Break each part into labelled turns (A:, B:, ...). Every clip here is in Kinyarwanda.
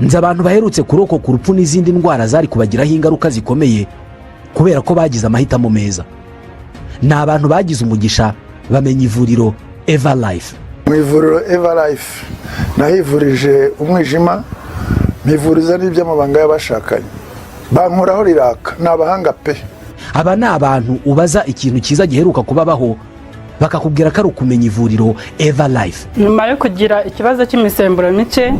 A: nzi abantu baherutse kurokoka urupfu n'izindi ndwara zari kubagiraho ingaruka zikomeye kubera ko bagize amahitamo meza. Ni abantu bagize umugisha bamenya ivuriro Eva Life.
B: Mu ivuriro Eva Life nahivurije umwijima, mpivuriza n'iby'amabanga y'abashakanye, bankoraho riraka, ni abahanga pe.
A: Aba ni abantu ubaza ikintu cyiza giheruka kubabaho bakakubwira ko ari ukumenya ivuriro Eva Life.
C: Nyuma yo kugira ikibazo cy'imisemburo mike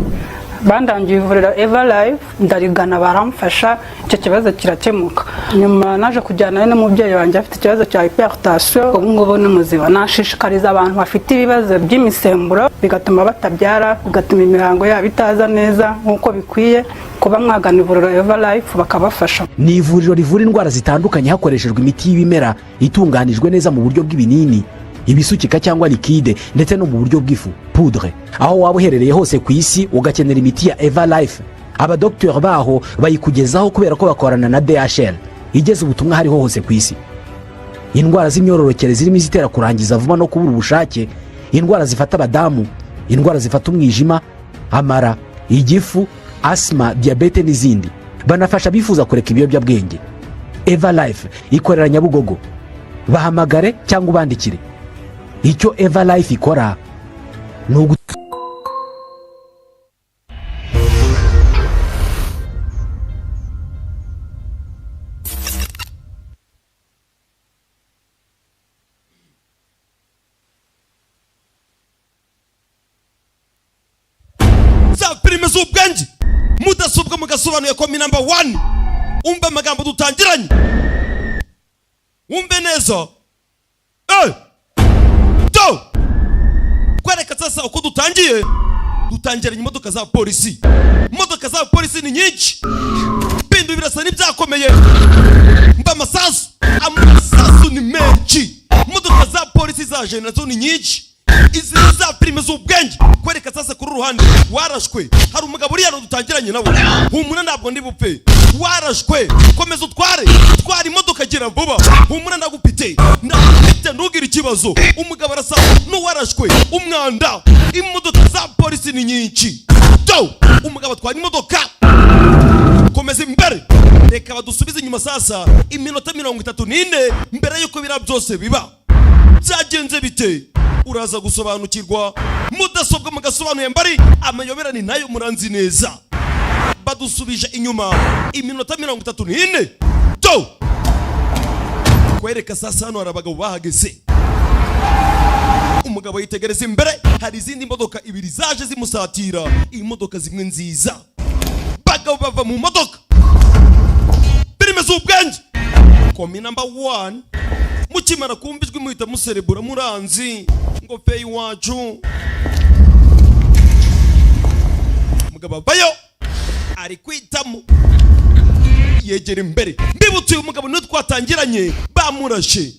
C: bandangiye ivuriro Eva Life, ndarigana baramfasha, icyo kibazo kirakemuka. Nyuma naje kujyana n'umubyeyi wanjye afite ikibazo cya hypertension, ubu ngubu ni muzima. Nashishikariza abantu bafite ibibazo by'imisemburo bigatuma batabyara, bigatuma imihango yabo itaza neza nk'uko bikwiye, kuba mwagana ivuriro Eva Life bakabafasha.
A: Ni ivuriro rivura indwara zitandukanye hakoreshejwe imiti y'ibimera itunganijwe neza mu buryo bw'ibinini, ibisukika cyangwa liquide, ndetse no mu buryo bw'ifu poudre. Aho waba uherereye hose ku isi ugakenera imiti ya Eva Life, abadokiteri baho bayikugezaho kubera ko bakorana na DHL igeze ubutumwa hariho hose ku isi. Indwara z'imyororokere zirimo izitera kurangiza vuba no kubura ubushake, indwara zifata abadamu, indwara zifata umwijima, amara, igifu, asma, diabete n'izindi. Banafasha bifuza kureka ibiyobyabwenge. Eva Life ikorera Nyabugogo. Bahamagare cyangwa ubandikire. Icyo Eva Life ikora ni
D: za filime z'ubwenge mudasobwa mugasobanuye ko mi number 1 umbe amagambo dutangiranye, umbe neza kwereka sasa uko dutangiranye imodoka za polisi. Imodoka za polisi ni nyinshi, bindu birasa n'ibyakomeye, mba amasasu ni menshi. Imodoka za polisi za generation ni nyinshi, izi za filime z'ubwenge. Kwereka sasa kuri ruhande warashwe, hari umugabo uri yano dutangiranye nawe, humura ntabwo ndi bupfe, warashwe komeza utware imodoka gira vuba, humura ndagupite ntugire ikibazo. Umugabo arasa n'uwarashwe umwanda, imodoka za polisi ni nyinshi. Umugabo atwara imodoka, komeza imbere, reka badusubize inyuma sasa iminota 34 mbere yuko bira byose biba. Byagenze bite? Uraza gusobanukirwa. Mudasobwa mugasobanuye mbari amayobera ni nayo muranzi neza. Badusubije inyuma iminota 34. Kwereka sasa hano hari abagabo bahageze. Umugabo yitegereza imbere, hari izindi modoka ibiri zaje zimusatira, imodoka zimwe nziza. Bagabo bava mu modoka, filime z'ubwenge komi number 1. Mukimara kumbijwe muhita muserebura muranzi ngo peyi wacu. Umugabo bayo ari kwitamo, yegera imbere. Mbibutse uyu mugabo niwe twatangiranye bamurashe.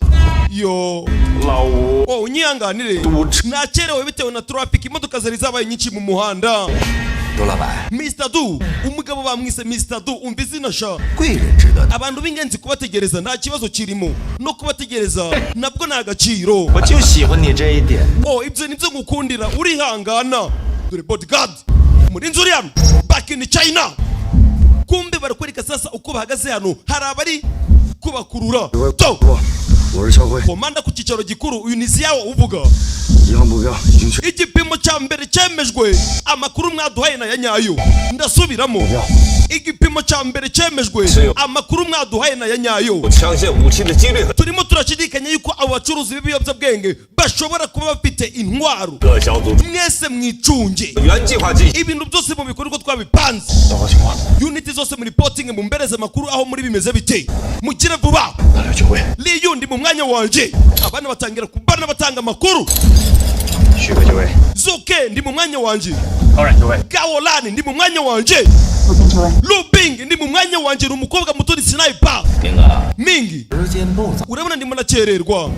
D: Unyihanganire nakerewe bitewe na traffic, imodoka zari zabaye nyinshi mu muhanda. Mr. Du, umugabo bamwise Mr. Du, umva izina sha. Abantu b'ingenzi kubategereza nta kibazo kirimo, no kubategereza nabwo nta gaciro. Ibyo nibyo ngukundira, urihangana. Dore bodyguard murinzi uri hano back in China. Kumbe barakwereka sasa uko bahagaze hano, hari abari kubakurura. Komanda ku cyicaro gikuru, uyu nizi yawo uvuga. Igipimo cya mbere cyemejwe, amakuru mwaduhaye na yanyayo. Ndasubiramo, igipimo cya mbere cyemejwe, amakuru mwaduhaye na yanyayo. Turimo turashidikanya yuko abo bacuruzi b'ibiyobyabwenge bashobora kuba bafite intwaro. Mwese mwicunge ibintu byose mu bikorwa twabipanze. Unity zose muri reporting mu mbereze makuru aho muri bimeze bite. Mukire vuba. Liyundi mu mwanya wanje, abana batangira kubana batanga makuru. Zuke ndi mu mwanya wanje. Gawolani ndi mu mwanya wanje. Lubing ndi mu mwanya wanje, umukobwa muto ni sniper. Mingi urabona ndimo nacererwa.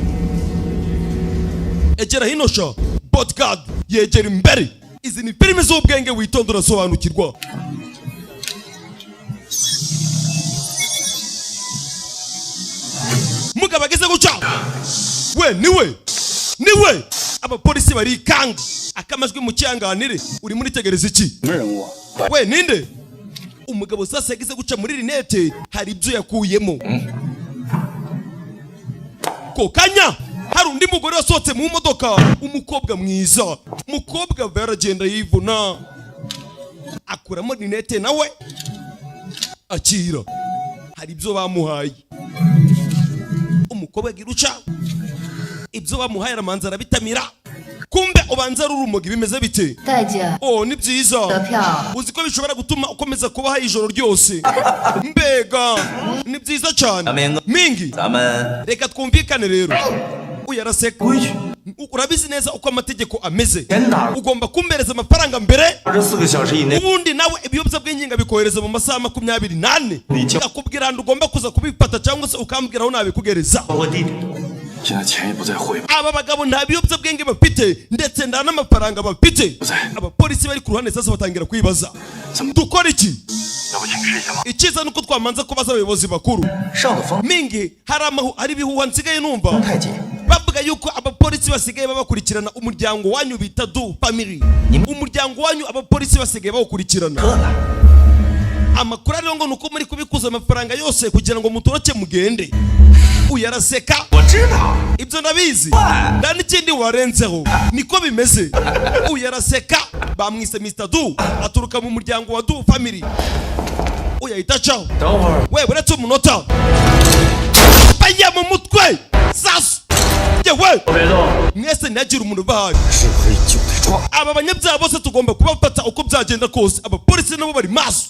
D: Egera hino sha bodyguard yegera imbere. Izi ni filime z'ubwenge witondora sobanukirwa. Mugabo ageze guca, we niwe abapolisi bari kanga akamajwi mu cyanganire. Uri muri tegereza iki? we ninde umugabo sasa yagize guca muri rinete hari ibyo yakuyemo ko kanya hari undi mugore wasohotse mu modoka umukobwa mwiza umukobwa yaragenda yivuna akuramo rinete nawe akira hari ibyo bamuhaye umukobwa giruca ibyo bamuhaye aramanza arabitamira kumbe ubanza rurumogi bimeze bite oh ni byiza uzi ko bishobora gutuma ukomeza kubaho ijoro ryose mbega ni byiza cyane mingi reka twumvikane rero uyaraseka urabizi neza uko amategeko ameze ugomba kumbereza amafaranga mbere ubundi nawe ibiyobyabwenge ngabikohereza mu masaha 24 akubwira handi ugomba kuza kubifata cyangwa se ukambwira aho nabikugereza aba bagabo nta biyobyabwenge bafite ndetse nta n'amafaranga bafite abapolisi bari ku ruhande sasa batangira kwibaza dukora iki icyiza nuko twamanza kubaza abayobozi bakuru mingi hari ibihuha nsigaye numva bavuga yuko abapolisi basigaye babakurikirana umuryango wanyu bita du family umuryango wanyu abapolisi basigaye bawukurikirana amakuru rero ngo nuko muri kubikuza amafaranga yose kugira ngo mutoroke mugende uyaraseka ibyo ndabizi nda n'ikindi warenzeho niko bimeze uyaraseka bamwise Mr. Du aturuka mu muryango wa Du family uyahita caho we buretse umunota baya mu mutwe sasa yewe mwese ntagira umuntu bahaye aba banyabyaha bose tugomba kubafata uko byagenda kose abapolisi nabo bari maso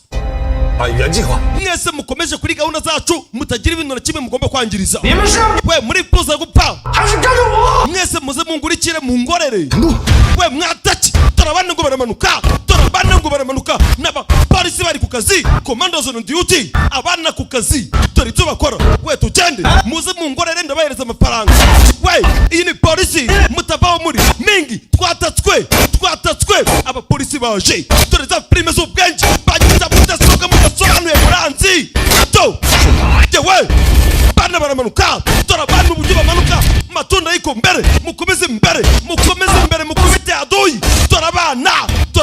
D: mwese mukomeje kuri gahunda zacu mutagira ibintu na kimwe mugomba kwangiriza we muri puza gupfa mwese muze mungurikire mu ngorere we mwataki turabana ngo baramanuka n'abapolisi bari ku kazi commandos on duty abana ku kazi dore ibyo bakora we tugende muze mu ngorere ndabahereza amafaranga we iyi ni polisi mutavaho muri mingi twatatswe abapolisi baje dore za prime z'ubwenge banyuza mudasoga mudasobanuye muranzi to yewe bana baramanuka dore abantu uburyo bamanuka matunda yiko mbere mukomeze mbere mukubite adoyi dore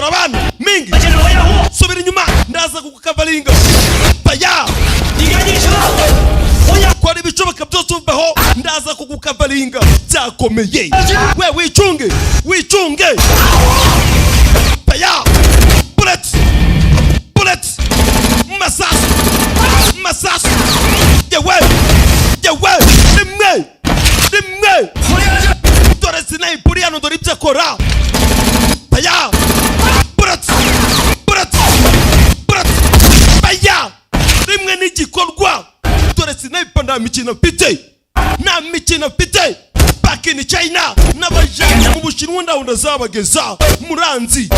D: abana mingi subira inyuma ndaza kukavalinga baya kwari bicoboka byose uvaho ndaza kukukavalinga byakomeye we wicunge baya bullet masasu yewe rimwe dore sinayipuri hano dore ibyo akora baya bullet baya rimwe n'igikorwa dore sinayipa nta mikino mfite back in China n'abajanye mu Bushinwa ndabona zabageza muranzi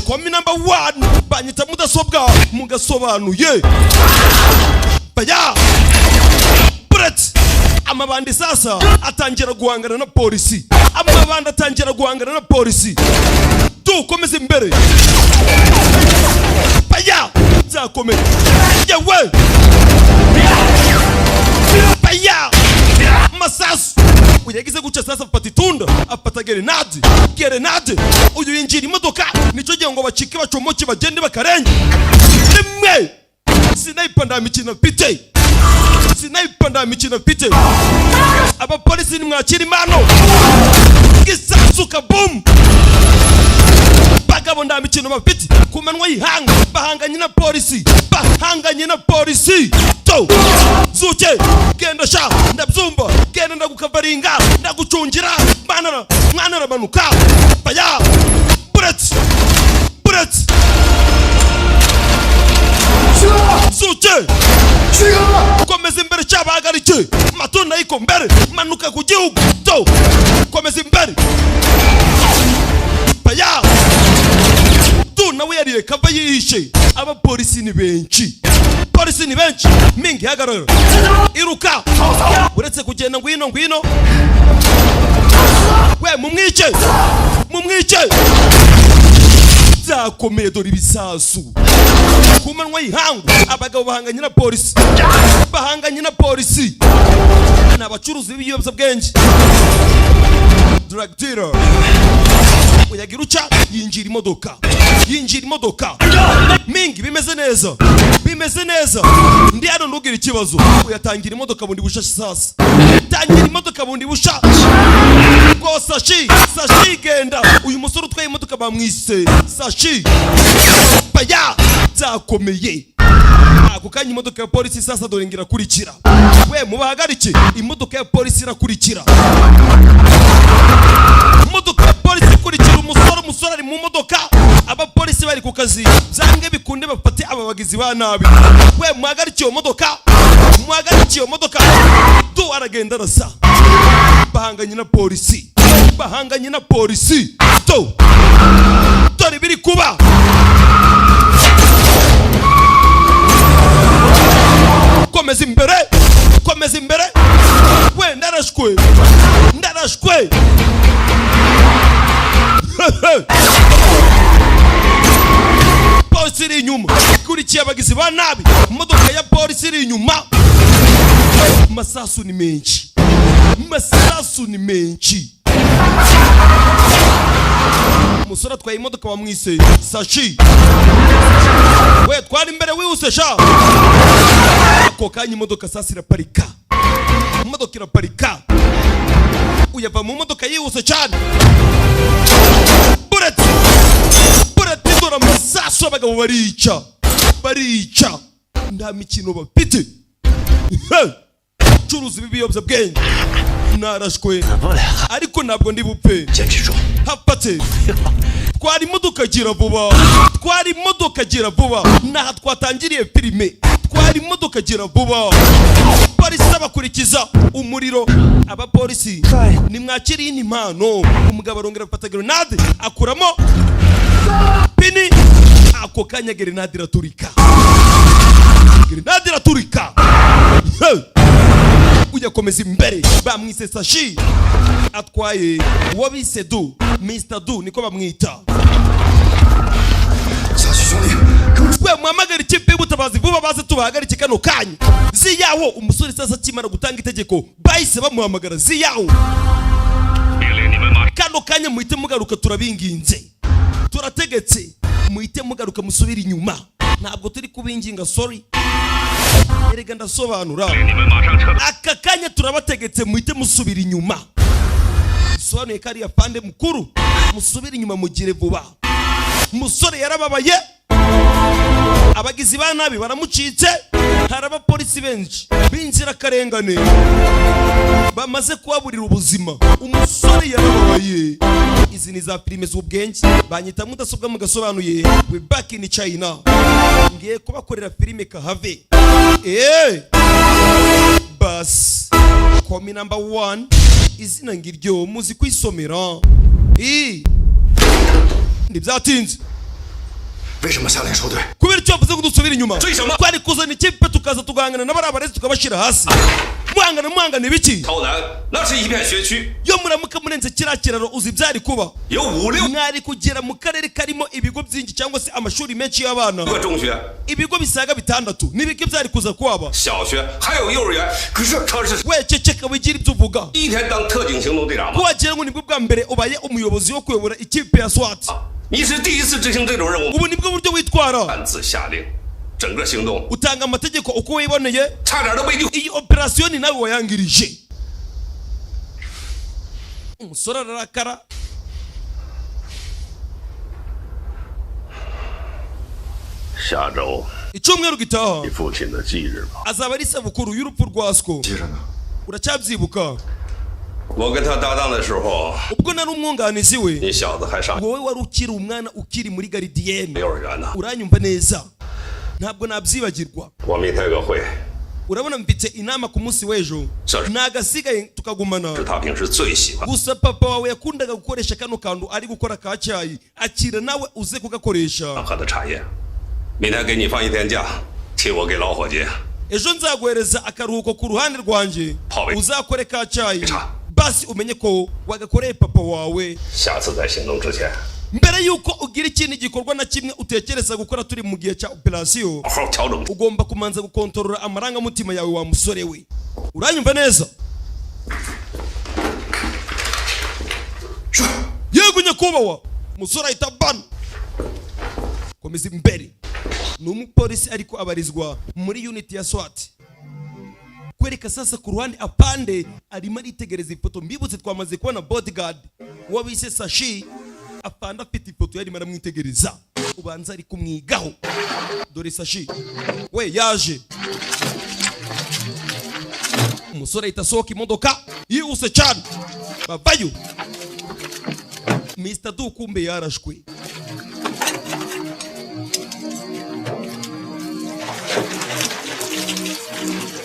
D: komi number 1 banyita mudasobwa mugasobanuye baya bullet amabandi sasa atangira guhangana na polisi tukomeze imbere baya byakomeye yewe baya masasu uyagize guca sasa afata itunda afata gerenade uyu yinjira imodoka nico gihe ngo bacike bacomoke bagende bakarenge rimwe sinayipa nta mikino mfite abapolisi nimwakira impano gisasu kaboom bagabo nta mikino bafite ku manwa y'ihanga bahanganye na polisi to zuke genda sha ndabyumva genda ndagukavaringa ndagucungira mwana aramanuka baya bullet zuke komeza imbere cyabahagarike matunda yiko mbere manuka ku gihugu to komeza imbere baya tu nawe yariye kava yihishe abapolisi ni benshi mingi hagarara iruka uretse kugenda ngwino we mumwice byakomeye dore ibisasu ku manwa y'ihangu abagabo bahanganye na polisi n'abacuruzi b'ibiyobyabwenge drug dealer uyagira uca yinjira imodoka yinjira imodoka. Mingi bimeze neza. Bimeze neza. Ndi hano ntugire ikibazo. Uyatangira imodoka bundi busha sasa. Tangira imodoka bundi busha. Go Sashi. Sashi genda. Uyu musore utwaye imodoka bamwise Sashi. Baya zakomeye. Ako kanya imodoka ya polisi sasa dore ngira kurikira. We mubahagarike, imodoka ya polisi irakurikira. Imodoka ya polisi kurikira umusore ari mu modoka. Abapolisi bari ku kazi. Zange bikunde bafate ababagizi ba nabi. We muhagarike iyo modoka. Muhagarike iyo modoka. Tu aragenda rasa. Bahanganye na polisi. Bahanganye na polisi. Tu. Dore biri kuba. Komeza imbere. Komeza imbere. We ndarashwe. Ndarashwe. Polisi iri inyuma. Kurikiye abagizi ba nabi. Imodoka ya polisi iri inyuma. Masasu ni menshi. Masasu ni menshi. Umusore atwaye imodoka bamwise Sashi. We twari imbere wihuse sha. Ako kanya imodoka sasa iraparika. Imodoka iraparika. Uyava mu modoka yihuse cyane. Bureti dora masasu abagabo barica. Barica. Nta mikino bafite. Curuzi bibiyobya bwenge. Narashwe. Ariko ntabwo ndi bupfe. Hapate. Twari imodoka gira vuba. Twari imodoka gira vuba. Naha twatangiriye filime. Twari imodoka gira vuba. Polisi abakurikiza umuriro. Abapolisi nimwakiriye impano. Umugabo arongera afata grenade akuramo pini. Ako kanya grenade iraturika. Grenade iraturika. Uyakomeza imbere bamwise Sashi. Atwaye wabise Du, Mr. Du niko bamwita. We muhamagara ikipe y'ubutabazi vuba baze tubahagarike kano kanya. Ziyaho umusore sasa kimara gutanga itegeko bahise bamuhamagara ziyaho. Kano kanya muhite mugaruka turabinginze. Turategetse muhite mugaruka musubira inyuma. Ntabwo turi kubinginga sorry. Erega ndasobanura. Aka kanya turabategetse muhite musubira inyuma. Sobanuye kari yapande mukuru. Musubira inyuma mugire vuba. Musore yarababaye. Abagizi ba nabi baramucitse. Haraba polisi benshi binjira karengane. Bamaze kubaburira ubuzima. Umusore yarababaye. Izi ni za filime z'ubwenge. Banyita mudasobwa mu Gasobanuye. We back in China. Ngiye kubakorera filime kahave. Bas. Komi number 1. Izina ngiryo muzi kwisomera. Ndibyatinze.
E: 为什么下令收队？
D: kubera icyo bavuze ngo dusubire inyuma.
E: 追什么？
D: twari kuzana ikipe tukaza tugahangana n'abarabarezi tukabashira hasi. Muhangana ibiki?
E: 超南那是一片学区，
D: Yo muramuka murenze kiriya kiraro uzi byari kuba.
E: 有5、6
D: Mwari kugera mu karere karimo ibigo byinshi cyangwa se amashuri menshi y'abana.
E: 个中学、
D: Ibigo bisaga 6 n'ibiki byari kuza kwaba.
E: 小学，还有幼儿园。可是他是
D: We ceceka wigira ibyo uvuga.
E: 第一天当特警行动队长吗？
D: Wagira ngo nibwo bwa mbere ubaye umuyobozi wo kuyobora ikipe ya SWAT.
E: 你是第一次执行这种任务，
D: Ubu nibwo buryo witwara.
E: 擅自下令，整个行动
D: Utanga amategeko uko wiboneye.
E: 差点都被
D: Iyi operation ni nawe wayangirije. Umusore ararakara.
E: 下周
D: Icyumweru gitaha
E: 你父亲的忌日吧。
D: azaba ari isabukuru y'urupfu rwa Sko.
B: 记着呢。
D: Uracyabyibuka?
E: 我跟他搭档的时候，
D: Ubwo nari umwunganizi we.
E: 你小子还上
D: Wowe wari ukiri umwana ukiri muri garidiyene.
E: 幼儿园呢。
D: Uranyumva neza. Ntabwo nabyibagirwa.
E: 我明天有个会，
D: Urabona mfite inama ku munsi w'ejo.
E: Sir.
D: Nagasigaye tukagumana.
E: 是他平时最喜欢。
D: Gusa papa wawe yakundaga gukoresha kano kantu ari gukora ka cyayi. Akira nawe uze kugakoresha.
E: 喝的茶叶，明天给你放1天假，替我给老伙计
D: Ejo nzaguhereza akaruhuko ku ruhande rwanjye.
E: Pawe.
D: Uzakore ka cyayi.
E: Cha.
D: Basi umenye ko wagakoreye papa wawe.
E: 下次在行动之前，
D: Mbere yuko ugira ikindi gikorwa na kimwe utekereza gukora turi mu gihe cya operation,
E: 好好调整。
D: ugomba kumanza gukontorora amarangamutima yawe wa musore we. Uranyumva neza?
E: 是。
D: Yego nyakubahwa. Musore ahita bana. dukomeza imbere. Ni umupolisi ariko abarizwa muri unit ya SWAT. Kwereka sasa ku ruhande apande arimo aritegereza ifoto. Mbibutse twamaze kubona bodyguard wabise Sashi apanda afite ifoto yari maramwitegereza. Ubanza ari kumwigaho. Dore Sashi we yaje. Umusore itasohoka imodoka yihuse cyane. Bavayo. Mr. Du kumbe yarashwe.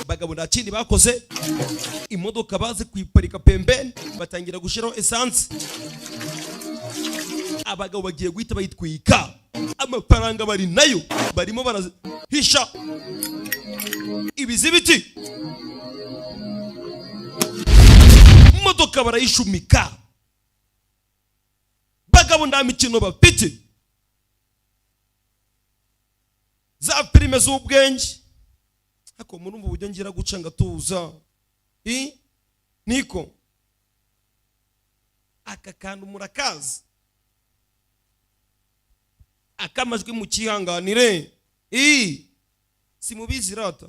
D: Bagabo nta kindi bakoze, imodoka baze kuyiparika pembeni batangira gushiraho essence. Abagabo bagiye guhita bayitwika, amafaranga bari nayo barimo barahisha ibizibiti. Imodoka barayishumika. Bagabo nta mikino bafite, za filime z'ubwenge. Ako murumva uburyo ngira guca ngatuza. Niko aka kantu murakazi, akamajwi mu kihanganire. Simubizi rata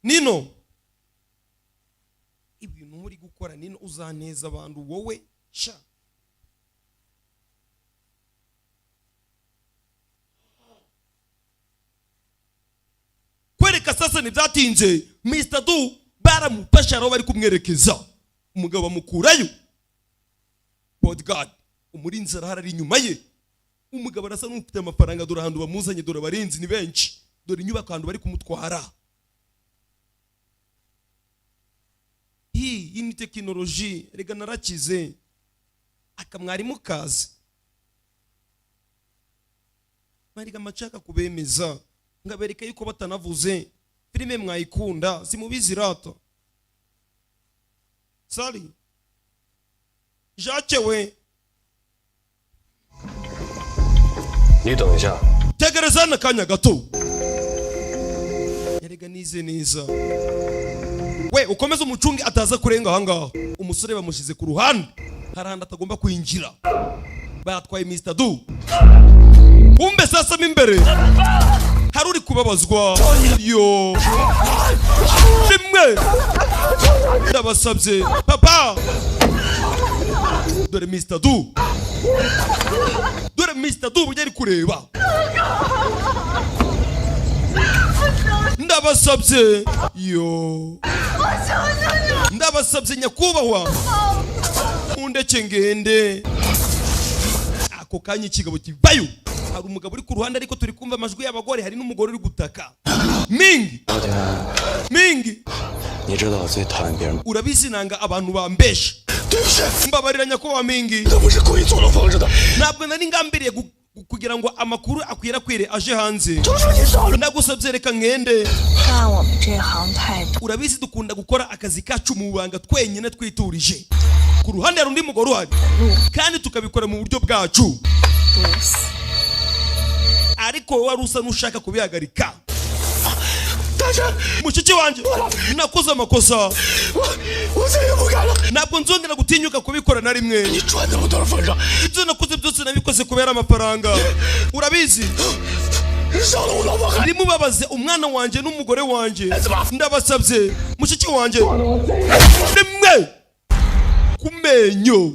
D: Nino, ibintu muri gukora Nino uzaneza abantu wowe sha. Kwereka sasa ntibyatinze, Mr. Du baramufasha aho bari kumwerekeza. Umugabo amukurayo. Bodyguard umurinzi arahari inyuma ye. Umugabo arasa n'ufite amafaranga, dore ahantu bamuzanye, dore abarinzi ni benshi, dore inyubako ahantu bari kumutwara. Iyi ni tekinoloji, rega narakize. Akamwarimu kazi mariga macaka kubemeza ngabereka yuko batanavuze filime mwayikunda. Simubizi rata Sali Jacques we.
E: 你等一下。
D: Tegereza n'akanya gato. Yarega nize neza. We ukomeza umucungi ataza kurenga ahangaha. Umusore bamushize ku ruhande, harahandi atagomba kwinjira. Batwaye Mr. Du. Kumbe sasa mimbere haruri kubabazwa. Yo rimwe ndabasabye papa. Dore Mr. Du, dore Mr. Du bujye ari kureba. Ndabasabye yo, ndabasabye nyakubahwa undeke ngende. Ako kanya ikigabo kivayo, hari umugabo uri ku ruhande ariko turi kumva amajwi y'abagore, hari n'umugore uri gutaka. Mingi urabizi nanga abantu bambesha. Mbabarira nyakubahwa Mingi, ntabwo nari ngambiriye kugira ngo amakuru akwirakwire aje hanze. Ndagusabye reka ngende. Urabizi dukunda gukora akazi kacu mu banga twenyine twiturije. Ku ruhande hari undi mugore uhari, kandi tukabikora mu buryo bwacu. Ariko wari usa n'ushaka kubihagarika. Mushiki wanjye nakoze amakosa, ntabwo nzongera gutinyuka kubikora na rimwe. Ibyo nakoze byose nabikoze kubera amafaranga. Urabizi nimubabaze umwana wanjye n'umugore wanjye. Ndabasabye mushiki wanjye rimwe kumenyo.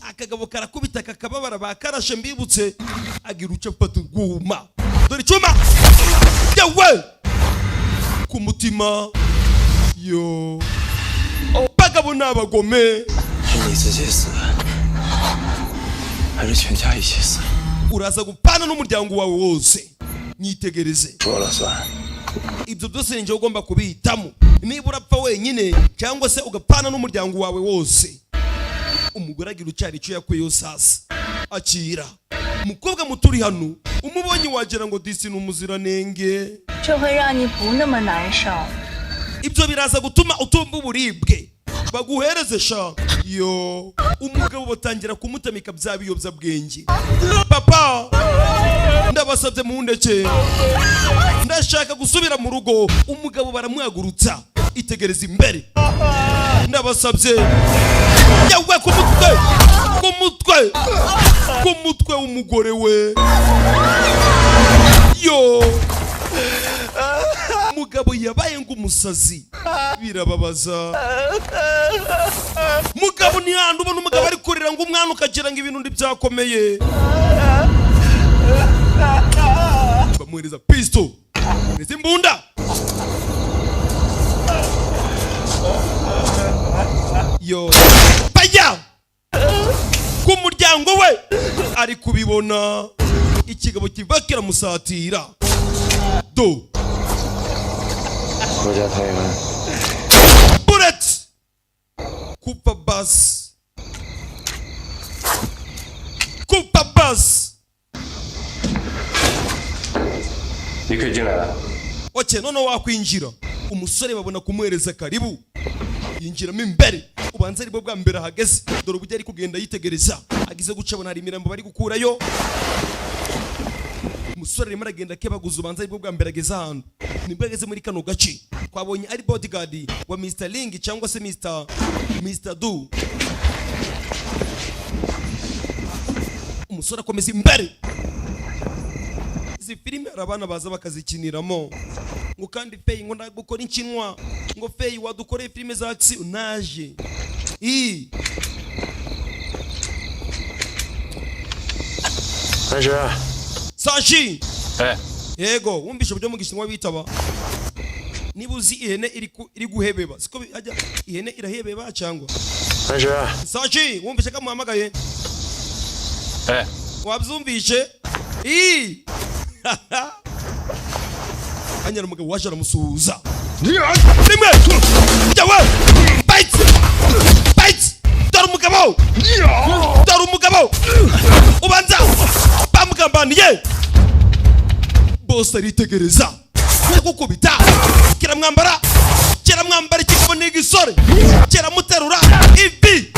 D: Akagabo karakubita kakababara bakarashe. Mbibutse agira uce mfata urwuma, dore icyuma yawe ku mutima. Yo bagabo n'abagome. Uraza gupana n'umuryango wawe wose. Nyitegereze. Ibyo byose ninjye ugomba kubihitamo. Niba urapfa wenyine cyangwa se ugapana n'umuryango wawe wose. Umugore agira ucyari icyo yakweyo sasa. Akira mukobwa muturi hano, umubonye wagira ngo disi n'umuziranenge. Ibyo biraza gutuma utumva uburibwe baguhereze sha. Yo umugabo batangira kumutamika bya biyobya bwenge. Papa ndabasabye mundeke, ndashaka gusubira mu rugo. Umugabo baramwagurutsa. Itegereza imbere. Ndabasabye yawe ku mutwe umugore we. yo mugabo yabaye ngumusazi birababaza mugabo ni handi ubona umugabo ari kurira ngo umwana ukagira ngo ibintu ndibyakomeye bamuhereza pisto ndetse imbunda yo bajya ku muryango we ari kubibona ikigabo kiva kiramusatira do bullet kupa bus oke none wakwinjira umusore babona kumuhereza karibu yinjiramo imbere ubanza aribwo bwa mbere ahageze dore uburyo ari kugenda yitegereza agize guca abona hari imirambo bari gukurayo umusore arimo aragenda kebaguza ubanza aribwo bwa mbere ageze ahantu nibwo ageze muri kano gace twabonye ari bodyguard wa Mr. Ling cyangwa se Mr. Du umusore akomeza imbere izi filime hari abana baza bakazikiniramo ngo kandi Fei ngo ndagukora inkinwa ngo Fei wadukoreye filime za action naje Sashi yego wumvishe uburyo mu gishinwa bitaba niba uzi ihene iri guhebeba siko ajya ihene irahebeba cyangwa Sashi wumvishe ko muhamagaye wabyumvishe anyara umugabo waje aramusuhuza rimwe yawe bite dore umugabo ubanza bamugambaniye bose aritegereza gukubita kiramwambara ikigabo n'igisore kiramuterura ivi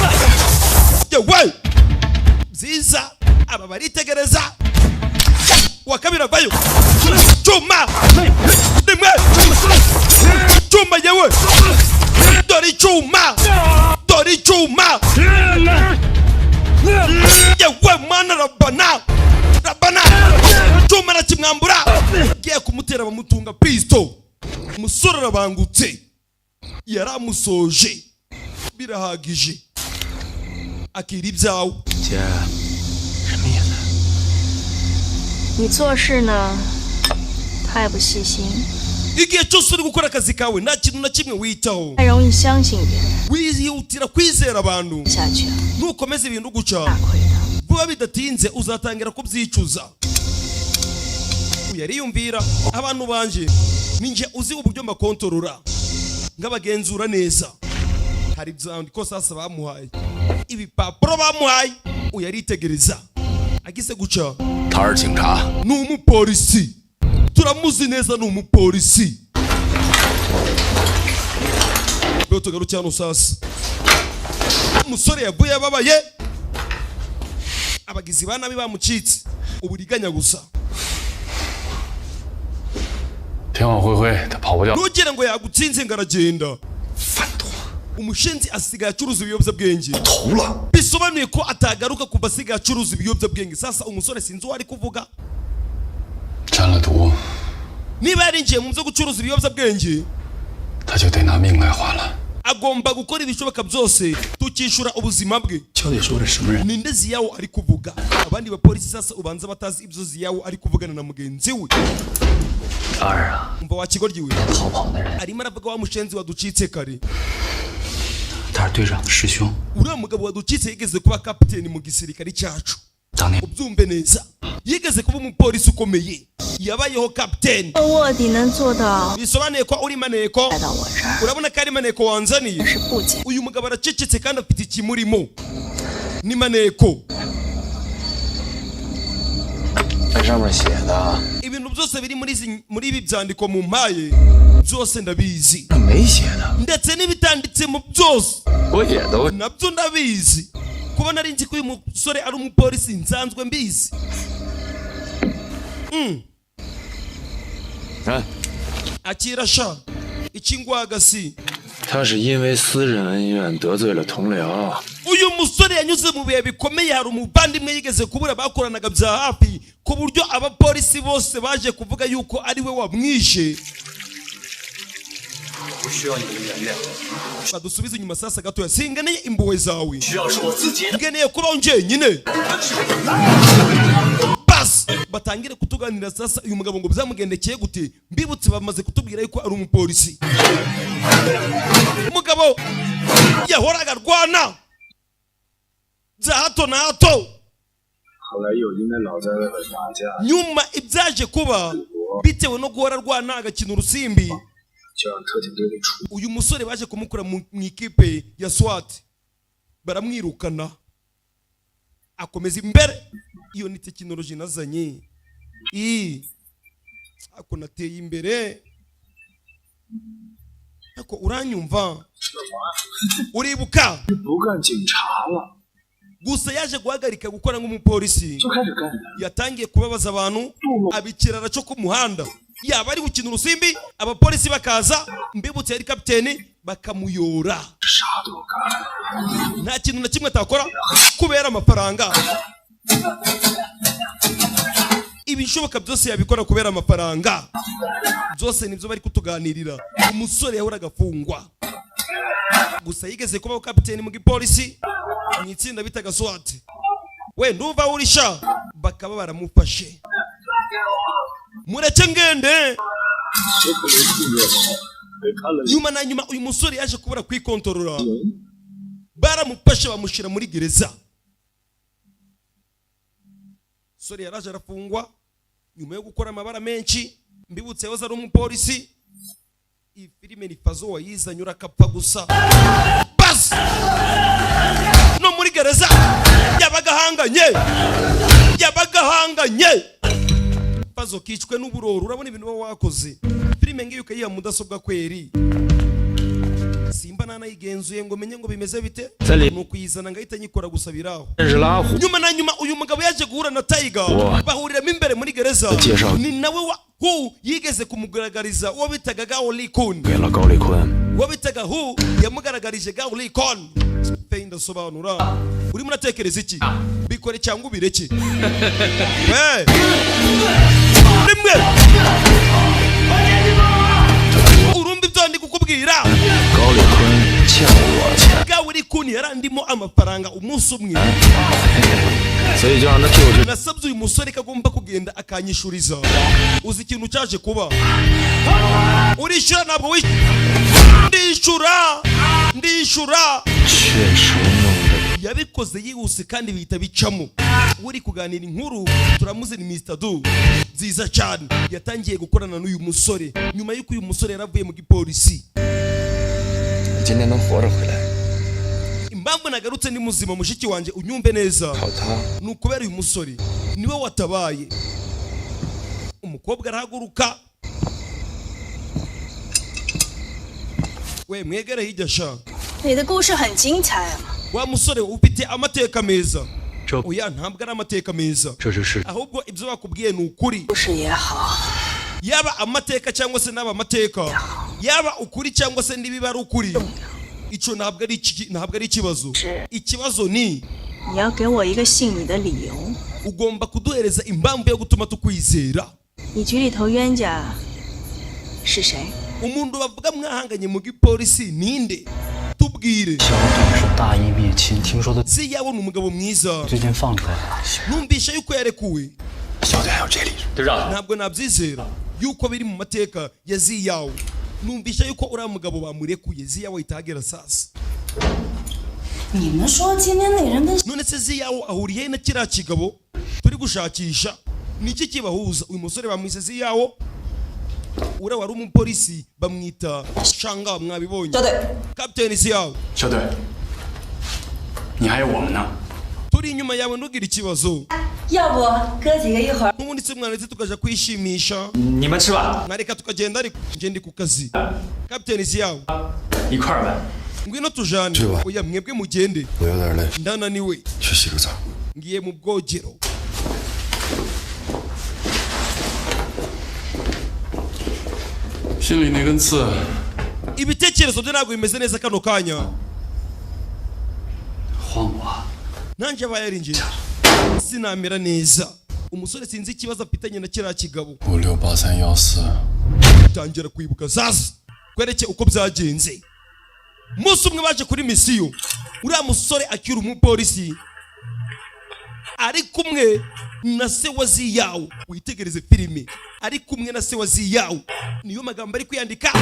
D: yawe byiza aba baritegereza wakabiri avayo chuma rimwe chuma yewe dore chuma yewe mana rabana chuma nakimwambura giye kumutera bamutunga pisto umusore arabangutse yaramusoje birahagije akiri ibyawe
F: 你做事呢太不细心，
D: igihe cyose uri gukora akazi kawe nta kintu na kimwe witaho
F: 太容易相信别人
D: wihutira kwizera abantu
F: 下去，
D: nukomeza ibintu guca
F: 大亏的。
D: vuba bidatinze uzatangira kubyicuza uyariyumvira abantu banje ninje uzi uburyo mbakontorora ngabagenzura neza hari byandiko sasa bamuhaye ibipapuro bamuhaye uyaritegereza agize guca
G: 他是警察，
D: n'umupolisi turamuzi neza n'umupolisi byo tugarukira no sasa umusore yavuye ababaye abagizi banabi bamucitse uburiganya gusa
G: 天网恢恢，他跑不掉。
D: ntugire ngo yagutsinze ngaragenda umushenzi asigaye acuruza ibiyobyabwenge
G: 头了，
D: bisobanuye ko atagaruka kuva asigaye acuruza ibiyobyabwenge sasa umusore sinzi uwo ari kuvuga
G: 沾了毒，
D: niba yarinjiye mu byo gucuruza ibiyobyabwenge
G: 他就得拿命来换了。
D: agomba gukora ibishoboka byose tukishura ubuzima bwe
G: 小姐说的什么人？
D: ninde ziyawo ari kuvuga abandi bapolisi sasa ubanza batazi ibyo ziyawo ari kuvugana na mugenzi we
G: 二啊，
D: umva wakigoryiwe
G: 逃跑的人，
D: arimo aravuga wa mushenzi waducitse kare
G: 他是队长的师兄，
D: uriya mugabo waducitse yigeze kuba kapiteni mu gisirikare cyacu
G: 当年
D: ubyumve neza yigeze kuba umupolisi ukomeye yabayeho kapiteni
F: 卧底能做到
D: bisobanuye ko uri maneko
F: 来到我这儿，
D: urabona ko ari maneko wanzaniye
F: 是不简
D: uyu mugabo aracecetse kandi afite ikimurimo ni maneko
G: 在上面写的，
D: ibintu byose biri muri ibi byandiko mu mpaye byose ndabizi
G: 那没写的，
D: ndetse n'ibitanditse mu byose
G: 我也都
D: nabyo ndabizi kuba nari nzi ko uyu musore ari umupolisi nsanzwe mbizi
G: 看，
D: akira sha ikingwagasi
G: 他是因为私人恩怨得罪了同僚。
D: uyu musore yanyuze mu bihe bikomeye, hari umuvandimwe yigeze kubura bakoranaga bya hafi ku buryo abapolisi bose baje kuvuga yuko ari we wamwishe. badusubize inyuma sasa gatoya, singeneye impuhwe zawe, ngeneye kubaho njyenyine. basi batangire kutuganira sasa uyu mugabo ngo byamugendekeye gute. Mbibutse bamaze kutubwira yuko ari umupolisi. umugabo yahoraga arwana za hato na hato. nyuma ibyaje kuba bitewe no guhora arwana agakina urusimbi, uyu musore baje kumukura mu ikipe ya SWAT, baramwirukana akomeza imbere. iyo ni tekinoloji nazanye, ako nateye imbere. ako uranyumva? uribuka? gusa yaje guhagarika gukora nk'umupolisi, yatangiye kubabaza abantu abikirara cyo ku muhanda. yaba ari gukina urusimbi abapolisi bakaza, mbibutse yari kapiteni, bakamuyora. nta kintu na kimwe atakora kubera amafaranga. ibishoboka byose yabikora kubera amafaranga. byose nibyo bari kutuganirira. umusore yahoraga afungwa, gusa yigeze kubaho kapiteni mu gipolisi mu itsinda bitaga SWAT. we nduva urisha, bakaba baramufashe. mureke ngende. nyuma na nyuma uyu musore yaje kubura kwikontorora, baramufashe bamushira muri gereza. sore yaraje arafungwa nyuma yo gukora amabara menshi. mbibutse yoza ari umupolisi. iyi filime ni Fazo wayizanye urakapfa gusa. basi no muri gereza yabagahanganye. Fazo kicwe n'uburoro. urabona ibintu baba wakoze. filime ngiyo ukayiha mudasobwa kweri, simba nanayigenzuye ngo menye ngo bimeze bite, nuko yizana ngahita nyikora gusa biraho. nyuma na nyuma uyu mugabo yaje guhura na Tiger, bahuriramo imbere muri gereza. ni nawe yigeze kumugaragariza uwo bitaga Gaolikun. uwo bitaga yamugaragarije Gaolikun. ndasobanura. urimo uratekereza iki? bikore cyangwa ubireke? rimwe urumva ibyo ndi kukubwira. Gaolikun yarandimo amafaranga umunsi umwe. nasabye uyu musore ko agomba kugenda akanyishuriza. uzi ikintu cyaje kuba? urishyura ntabwo ndishyura. yabikoze yihuse kandi bihita bicamo. uri kuganira inkuru turamuzi ni Mr. Du nziza cyane. yatangiye gukorana n'uyu musore nyuma y'uko uyu musore yaravuye mu gipolisi. impamvu nagarutse ni muzima mushiki wanjye unyumve neza, ni ukubera uyu musore niwe watabaye. umukobwa arahaguruka. we mwegere hirya sha. wa musore ufite amateka meza. oya ntabwo ari amateka meza, ahubwo ibyo bakubwiye ni ukuri. yaba amateka cyangwa se n'aba amateka, yaba ukuri cyangwa se nibiba ari ukuri, icyo ntabwo ari ikibazo. ikibazo ni ugomba kuduhereza impamvu yo gutuma tukwizera. umuntu bavuga mwahanganye mu gipolisi ninde? tubwire. si yawe ni umugabo mwiza. numvisha yuko yarekuwe. ntabwo nabyizera yuko biri mu mateka ya Ziyawe. numvisha yuko uriya mugabo bamurekuye, Ziyawe itagera sasa. none se Ziyawe ahuriye na kiriya kigabo turi gushakisha? niki kibahuza? uyu musore bamwise Ziyawe, uriya wari umupolisi bamwita Shanga. mwabibonye Kapiteni Ziyawe. turi inyuma yawe ntugire ikibazo. n'ubundi se mwana ndetse tukaja kwishimisha. nareka tukagenda ariko nje ndi ku kazi. Kapiteni Ziyawe ngwino tujane. oya mwebwe mugende, ndananiwe. ngiye mu bwogero.
H: 心里那根刺
D: ibitekerezo bye ntabwo bimeze neza kano kanya.
H: 换我
D: nanjye aba yarinjiye sinamera neza. Umusore sinzi ikibazo afitanye na kiriya kigabo.
H: 568314tangira
D: kwibuka sasa kwereke uko byagenze. Umunsi umwe baje kuri misiyo, uriya musore akiri umupolisi ari kumwe na se wa Ziyawo. Witegereze filime, ari kumwe na se wa Ziyawo, niyo magambo ari kwiyandika.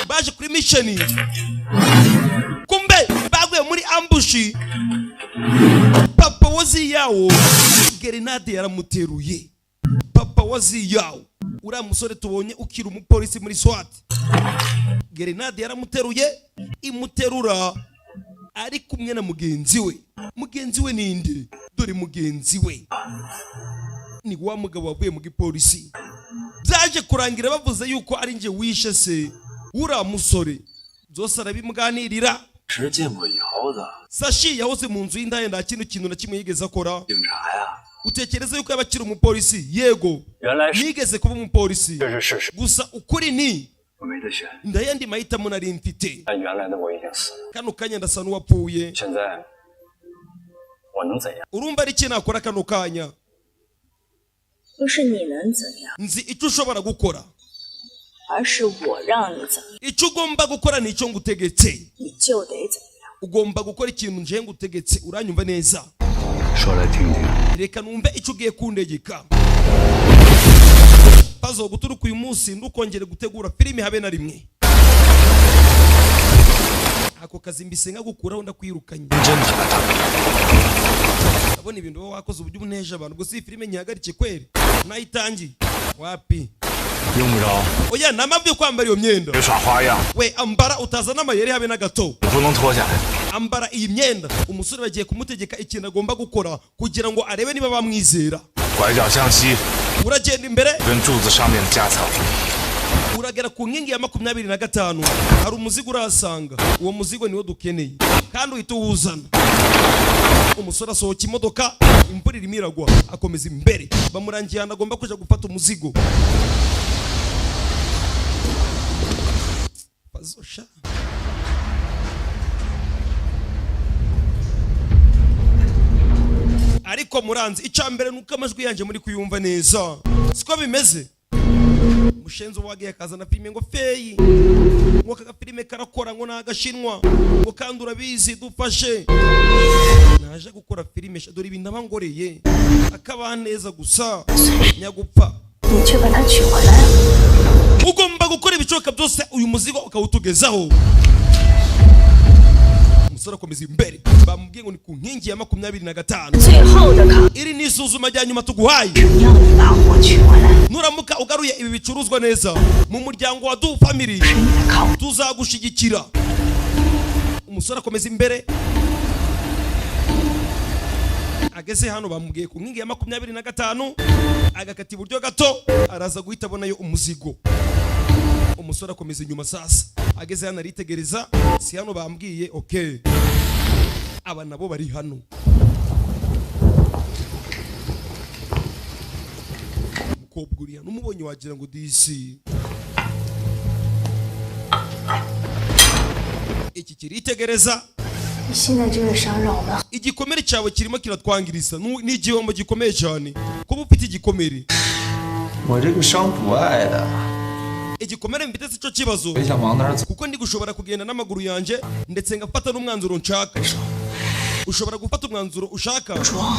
D: Baje kuri mission, kumbe baguye muri ambushi. Papa wa Ziyawo grenade yaramuteruye. Papa wa Ziyawo, uriya musore tubonye ukiri umupolisi muri SWAT, grenade yaramuteruye, imuterura ari kumwe na mugenzi we. Mugenzi we ninde? Dore mugenzi we ni wa mugabo wavuye mu gipolisi. Byaje kurangira bavuze yuko ari nje wishe se uriya musore. Byose arabimuganirira.
H: 是见过以后的
D: Sashi yahoze mu nzu y'indaya, nta kintu na kimwe yigeze akora.
H: 警察呀，
D: Utekereza yuko yabakira umupolisi? Yego,
H: 原来是
D: yigeze kuba umupolisi.
H: 这是事实，
D: Gusa ukuri ni
H: 我没得选，
D: ndayandi mahitamo nari mfite.
H: 但原来的我已经死了，
D: Kano kanya ndasa n'uwapfuye.
H: 现在我能怎样？
D: Urumva ari iki nakora kano kanya?
F: 不是你能怎样，
D: Nzi icyo ushobora gukora.
F: 而是我让你怎样，
D: Icyo ugomba gukora ni icyo ngutegetse.
F: 你就得怎样。
D: Ugomba gukora ikintu nje ngutegetse. Uranyumva neza?
H: 说来听听。
D: Reka numve icyo ugiye kundegeka. Pazo guturuka uyu munsi ndukongere gutegura filime habe na rimwe. Ako kazi mbise nkagukuraho ndakwirukanye. Abona ibintu baba wakoze uburyo ubuneje abantu. Gusa iyi filime nyihagarike kweri. Nayitangiye. Wapi?
G: 用不着，
D: Oya namabye kwambara iyo myenda.
G: 别耍花样，
D: We ambara utaza n'amayeri habe na gato.
G: 我不能脱下来。
D: Ambara iyi myenda. Umusore bagiye kumutegeka ikintu agomba gukora kugira ngo arebe niba bamwizera.
G: 拐角向西，
D: Uragenda imbere,
G: 跟柱子上面的夹层。
D: uragera ku nkingi ya 25. Hari umuzigo urahasanga. Uwo muzigo niwo dukeneye kandi uhita uwuzana. Umusore asohoka imodoka, imvura irimo iragwa, akomeza imbere. Bamurangiye ahantu agomba kuja gufata umuzigo. Bazosha ariko muranzi icambere nuko amajwi yanje muri kuyumva neza. Siko bimeze? Mushenzo wagiye akazana filime ngo feyi, ngo aka filime karakora ngo nagashinwa, ngo kandi urabizi dufashe. Naje gukora filime dore ibintu abangoreye akaba neza gusa nyagupfa.
F: 你去把它取回来。
D: Ugomba gukora ibicoka byose uyu muzigo ukawutugezaho. Umusore akomeza imbere, bamubwiye ngo ni ku nkingi ya 25.
F: 最后的考
D: Iri ni isuzuma rya nyuma tuguhaye.
F: 要你把我取回来，
D: Nuramuka ugaruye ibi bicuruzwa neza mu muryango wa Du Family,
F: 是你的考。
D: tuzagushigikira. Umusore akomeza imbere, ageze hano bamubwiye ku nkingi ya 25, agakata iburyo gato, araza guhita abonayo umuzigo. Umusore akomeza inyuma sasa, ageze hano aritegereza, si hano bambwiye. Okay, aba nabo bari hano. Umukobwa uriya n'umubonye wagira ngo disi. Iki kiritegereza,
F: 你现在这个伤让我们
D: igikomere cyawe kirimo kiratwangiriza. Ni igihombo gikomeye cyane kuba ufite igikomere.
I: 我这个伤不爱的，
D: Igikomere mfite si cyo kibazo,
I: 我想往哪儿走？
D: kuko ndi gushobora kugenda n'amaguru yanjye ndetse ngafata n'umwanzuro nshaka. Ushobora gufata umwanzuro ushaka.
F: 装，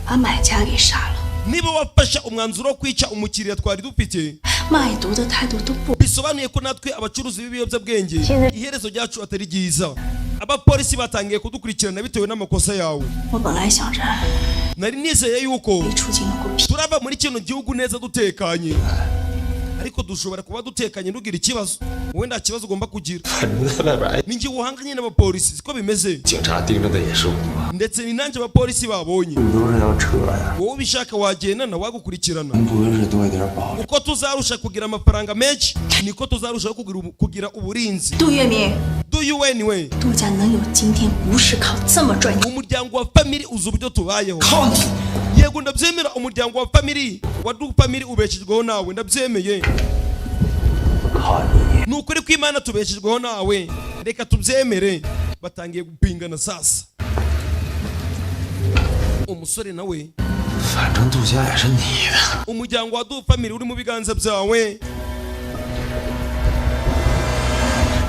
F: 把买家给杀了，
D: Niba wafasha umwanzuro wo kwica umukiriya twari dufite,
F: 卖毒的态度都不。
D: bisobanuye ko natwe abacuruzi b'ibiyobyabwenge iherezo ryacu atari ryiza. Abapolisi batangiye kudukurikirana bitewe n'amakosa yawe.
F: 我本来想着
D: Nari nizeye yuko
F: 离出境了个屁，
D: turava muri kino gihugu neza dutekanye, ariko dushobora kuba dutekanye ntugira ikibazo. Wowe nta kibazo ugomba kugira.
I: 反正在外边，哎，
D: Ninjye uhanganye n'abapolisi, siko bimeze.
I: 警察盯着的也是我，
D: Ndetse ni nanjye abapolisi babonye.
I: 你都是要扯呀，
D: Wowe ubishaka wagendana wagukurikirana.
I: 咱不是多一点保障？
D: Uko tuzarusha kugira amafaranga menshi niko tuzarushaho kugira uburinzi.
F: 杜月明，
D: Do you anyway?
F: 杜家能有今天，不是靠这么赚钱，
D: Umuryango wa family uzi uburyo tubayeho.
I: 靠你！
D: Yego ndabyemera, umuryango wa family wa Du Family ubeshejweho nawe, ndabyemeye.
I: 靠你。
D: nukuri ko Imana tubeshejweho nawe reka tubyemere. Batangiye gupingana sasa. Umusore nawe
I: 反正杜家也是你的。
D: umuryango wa Du family uri mu biganza byawe.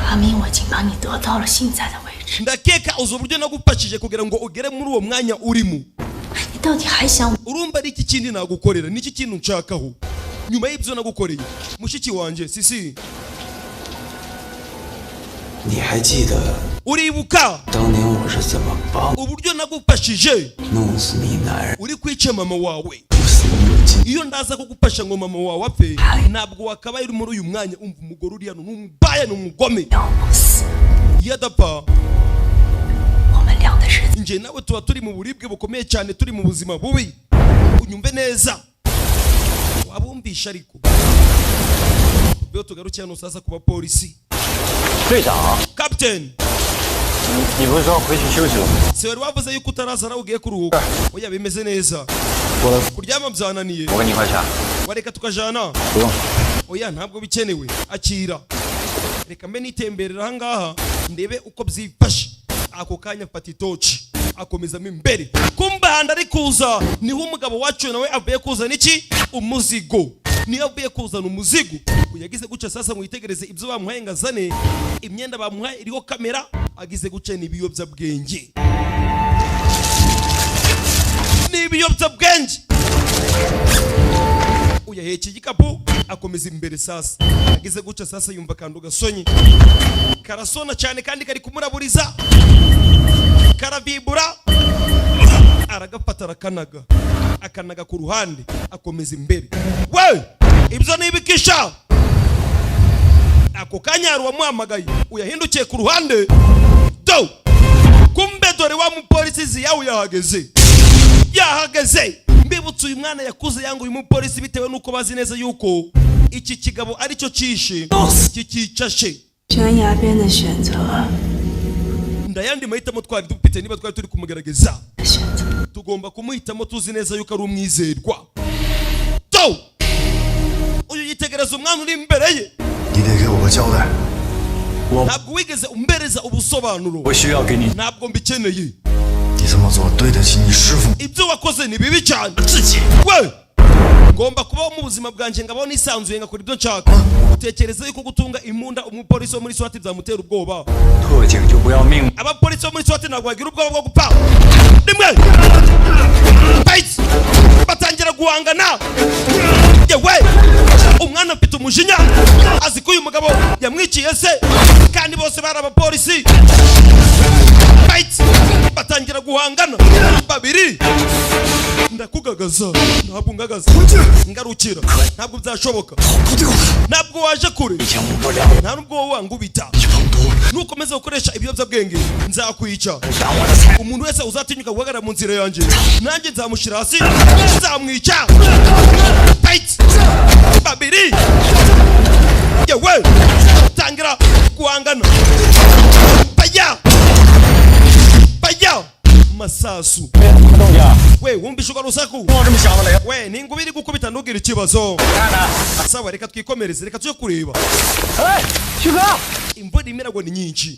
F: 阿明，我已经把你得到了现在的位置。
D: ndakeka uzi uburyo nagufashije kugira ngo ugere muri uwo mwanya urimo.
F: 你到底还想？
D: urumva ari iki kindi nagukorera? Niki kintu nshakaho nyuma y'ibyo nagukoreye mushiki wanjye Sisi?
I: 你还记得
D: uribuka
I: 当年我是怎么帮
D: uburyo nagufashije
I: 弄死你男人，
D: uri kwica mama wawe?
I: 不死有劲？
D: iyo ndaza kugufasha ngo mama wawe apfe ntabwo wakabaye uri muri uyu mwanya. Umva umugore uri hano n'umubaya n'umugome.
F: 要不死，
D: iyo adapfa
F: 我们俩的日子
D: njye nawe tuba turi mu buribwe bukomeye cyane, turi mu buzima bubi. Unyumve neza, wabumvisha ariko byo tugarukiye hano sasa kuba polisi.
H: 队长，
D: Captain,
H: 你不是说回去休息了吗？
D: se wari wavuze yuko utarazana ugiye kuruhuka? Oya bimeze neza,
H: 我来，
D: kuryama byananiye.
H: 我跟你一块下。
D: wareka tukajana?
H: 不用，
D: oya ntabwo bikenewe, akira. Reka mbe nitemberera ahangaha ndebe uko byifashe. Ako kanya mfata itoci akomezamo imbere. Kumbahanda ari kuza niho umugabo wacu nawe avuye kuzana iki? Umuzigo. Niyo avuye kuzana umuzigo. Yagize guca sasa mwitegereze ibyo bamuhaye ngazane. Imyenda bamuhaye iriho kamera. Agize guca n'ibiyobyabwenge. N'ibiyobyabwenge. Uyahetse igikapu akomeza imbere sasa. Agize guca sasa yumva kandu gasonye. Karasona cyane kandi kari kumuraburiza. Karavibura. Aragafata arakanaga. Akanaga ku ruhande akomeza imbere. We! Ibyo nibikisha. Ako kanya wamuhamagaye uyahindukiye ku ruhande. Do! Kumbe dore wa mupolisi ziyawe yahageze. Yahageze. Mbibutse uyu mwana yakuze yangu uyu mupolisi bitewe nuko bazi neza yuko iki kigabo ari cyo cishe kikicashe.
F: 悬崖边的选择，
D: ndayandi mahitamo twari dufite niba twari turi kumugerageza.
F: 选择
D: Tugomba kumuhitamo tuzi neza yuko ari umwizerwa. Do! Uyu yitegereza umwana uri imbere ye.
I: 你得给我个交代。
D: Ntabwo wigeze umbereza ubusobanuro.
H: 我需要给你
D: Ntabwo mbikeneye.
I: 你这么做对得起你师傅。
D: Ibyo wakoze ni bibi cyane.
I: 自己。
D: We! Ngomba kubaho mu buzima bwanjye ngabaho nisanzuye ngakora ibyo nshaka. Utekereza yuko gutunga imbunda umupolisi wo muri SWAT byamutera ubwoba?
H: 特警就不要命。
D: Abapolisi bo muri SWAT ntabwo bagira ubwoba bwo gupfa. Rimwe! Fight! Batangira guhangana. Yewe! Umwana afite umujinya. Azi ko uyu mugabo yamwiciye se. Kandi bose bari abapolisi. Fight! Batangira guhangana. Babiri. Ndakugagaza. Ntabwo ngagaza. Ngarukira. Ntabwo byashoboka. Ntabwo waje kure. Nta nubwo wangubita. Nukomeza gukoresha ibiyobyabwenge nzakwica. Umuntu wese uzatinyuka guhagarara mu nzira yanjye nanjye nzamushyira hasi nzamwica. Fight! Babiri. Yewe! Tangira guhangana. Baya! Baya! Masasu.
H: 东家，
D: We wumvishe uko rusaku?
H: 我这么想的嘞。
D: We ni ingubiri gukubita ntugira ikibazo.
H: 看看，
D: Sawa reka twikomereze reka tujye kureba.
H: 哎，旭哥，
D: Imvura imiragwa ni nyinshi.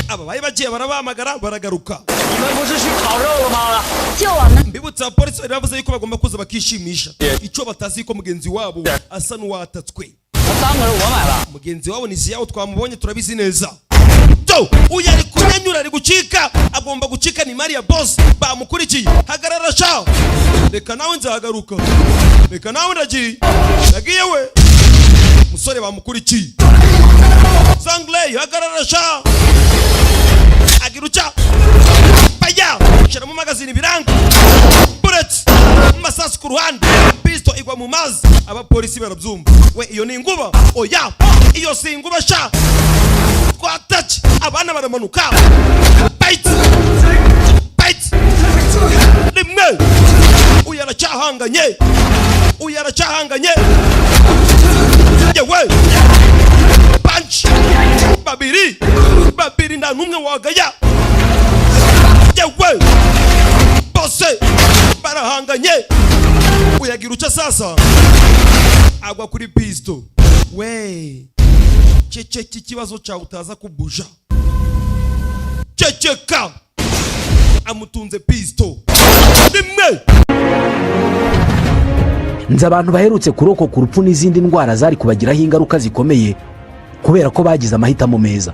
D: Aba bayi bagiye barabahamagara baragaruka.
H: 你们不是去烤肉了吗？
F: 就我们
D: Mbibutsa abapolisi bavuze yuko bagomba kuza bakishimisha. Icyo batazi ko mugenzi wabo asa n'uwatatswe.
H: 3个人我买了。
D: Mugenzi wabo ni Ziyawo twamubonye turabizi neza. Do! Uyu ari kunyanyura ari gucika. Agomba gucika ni Maria Boss. Bamukurikiye. Hagarara sha. Reka nawe nzahagaruka. Reka nawe ndagiye. Ndagiye we. Musore bamukurikiye. Zangley hagarara sha. Agiruca. Baya. Shira mu magazine biranga. Bullet. Masasu ku ruhande. Pistol igwa mu mazi. Abapolisi barabyumva. We iyo ni inguba. Oya. Iyo si inguba sha. Twatach. Abana baramanuka. Bite. Bite. Rimwe. Uyu aracyahanganye. Uyu aracyahanganye. Yewe. Punch. Babiri. Babiri nta numwe wagaya. Yewe. Bose barahanganye. uyagira uca sasa agwa kuri pisto. We ceceka ikibazo cyawe utaza kubuja, ceceka. Amutunze pisto rimwe.
A: nzi abantu baherutse kurokoka urupfu n'izindi ndwara zari kubagiraho ingaruka zikomeye kubera ko bagize amahitamo meza.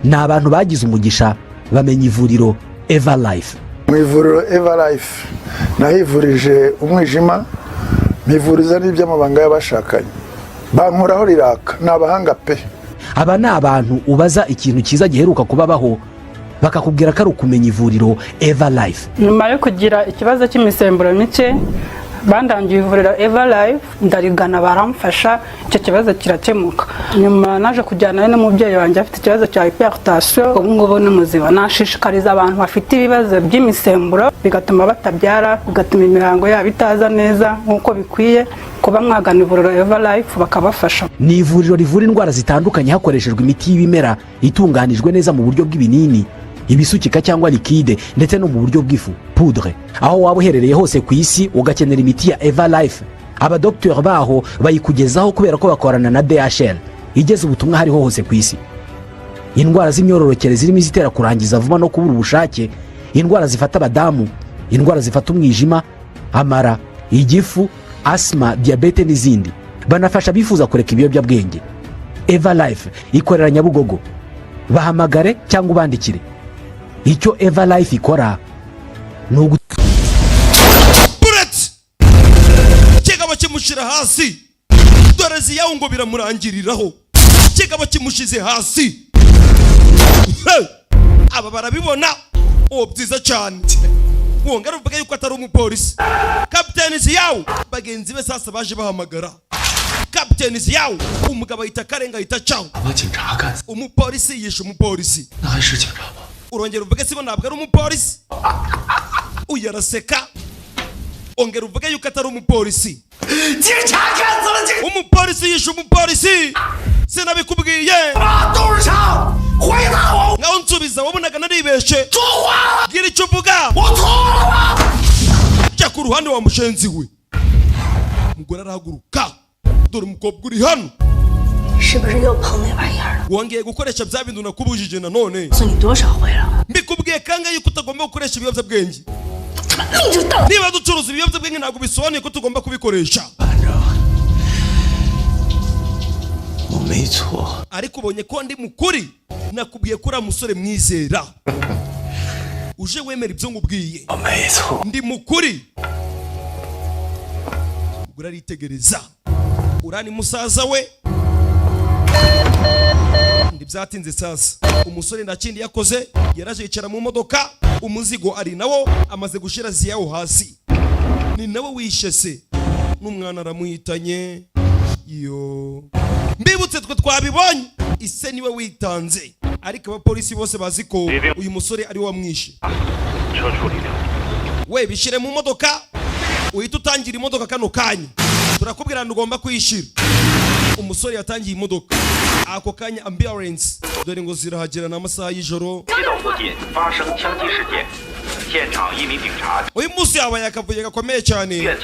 A: ni abantu bagize umugisha bamenya ivuriro Eva Life.
B: mu ivuriro Eva Life nahivurije umwijima, mpivuriza n'iby'amabanga y'abashakanye, bankuraho riraka. ni abahanga pe.
A: aba ni abantu ubaza ikintu cyiza giheruka kubabaho bakakubwira ko ari ukumenya ivuriro Eva Life.
C: nyuma yo kugira ikibazo cy'imisemburo mike bandangiye ivuriro Eva Life, ndarigana baramfasha, icyo kibazo kirakemuka. nyuma naje kujyana n'umubyeyi wanjye afite ikibazo cya hypertension, ubu ngubu ni muzima. nashishikariza abantu bafite ibibazo by'imisemburo bigatuma batabyara, bigatuma imihango yabo itaza neza nk'uko bikwiye, kuba mwagana ivuriro Eva Life bakabafasha.
A: ni ivuriro rivura indwara zitandukanye hakoreshejwe imiti y'ibimera itunganijwe neza mu buryo bw'ibinini, ibisukika cyangwa likide, ndetse no mu buryo bw'ifu poudre. aho waba uherereye hose ku isi ugakenera imiti ya Eva Life, abadokiteri baho bayikugezaho kubera ko bakorana na DHL igeze ubutumwa hariho hose ku isi. indwara z'imyororokere zirimo izitera kurangiza vuba no kubura ubushake, indwara zifata abadamu, indwara zifata umwijima, amara, igifu, asima, diyabete n'izindi. banafasha bifuza kureka ibiyobyabwenge. Eva Life ikorera Nyabugogo. bahamagare cyangwa ubandikire. icyo Eva Life ikora ni
D: buretse kigabo kimushira hasi, dore ziyawo ngo biramurangiriraho, kigabo kimushize hasi. aba barabibona byiza cyane. wongera uvuga yuko atari umupolisi. kapiteni ziyawo bagenzi be sasa baje bahamagara kapiteni ziyawo, umugabo ahita karenga ahita cawo. umupolisi yishe umupolisi. urongera uvuge sibo ntabwo ari umupolisi. uyaraseka. ongera uvuge yuko atari umupolisi. umupolisi yishe umupolisi. sinabikubwiye. ngaho nsubiza, wabonaga naribeshe. gira icyo uvuga. jya ku ruhande wa mushenzi we. umugore arahaguruka. dore umukobwa uri hano. wongeye gukoresha bya bintu nakubujije nanone. mbikubwiye kangahe yuko utagomba gukoresha ibiyobyabwenge. niba ducuruza ibiyobyabwenge ntabwo bisobanuye ko tugomba kubikoresha. ariko ubonye ko ndi mukuri, nakubwiye ko uri umusore mwizera. uje wemera ibyo ngubwiye. ndi mukuri. ubwo aritegereza. urani musaza we. ndi byatinze sasa. umusore ndakindi yakoze, yaraje yicara mu modoka, umuzigo ari nawo amaze gushira ziyawo hasi. ni nawe wishe se, n'umwana aramuhitanye. yo mbibutse twe twabibonye, ise niwe witanze, ariko abapolisi bose bazi ko uyu musore ari wamwishe. we bishire mu modoka, uhita utangira imodoka kano kanya. turakubwira ngo ugomba kuyishira. umusore yatangiye imodoka. ako kanya ambulance dore ngo zirahagera n'amasaha y'ijoro. uyu munsi yabaye akavuye gakomeye cyane.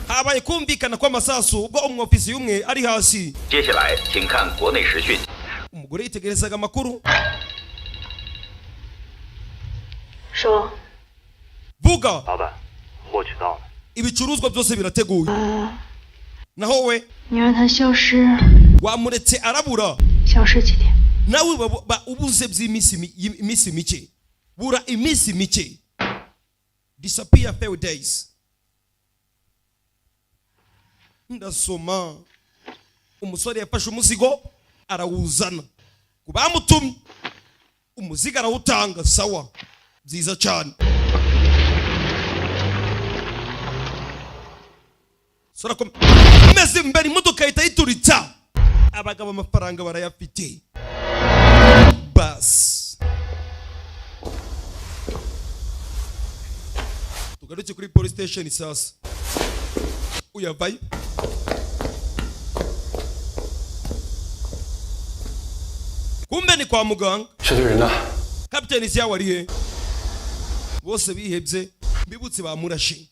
D: habaye kumvikana kw'amasasu ubwo umwofisi umwe ari hasi. umugore yitegerezaga amakuru. vuga. ibicuruzwa byose birateguye. naho we wamuretse arabura. nawe ubuze by'iminsi mike. bura iminsi mike. disappear few days. ndasoma. umusore yafashe umuzigo arawuzana ku bamutumye. umuzigo arawutanga. sawa, byiza cyane. meze imbere imodoka ihita yituritsa. abagabo amafaranga barayafite. basi tugaruke kuri police station sasa. uyavayo. kumbe ni kwa muganga. kapiteni ziyawo ari he? bose bihebye, mbibutse bamurashe.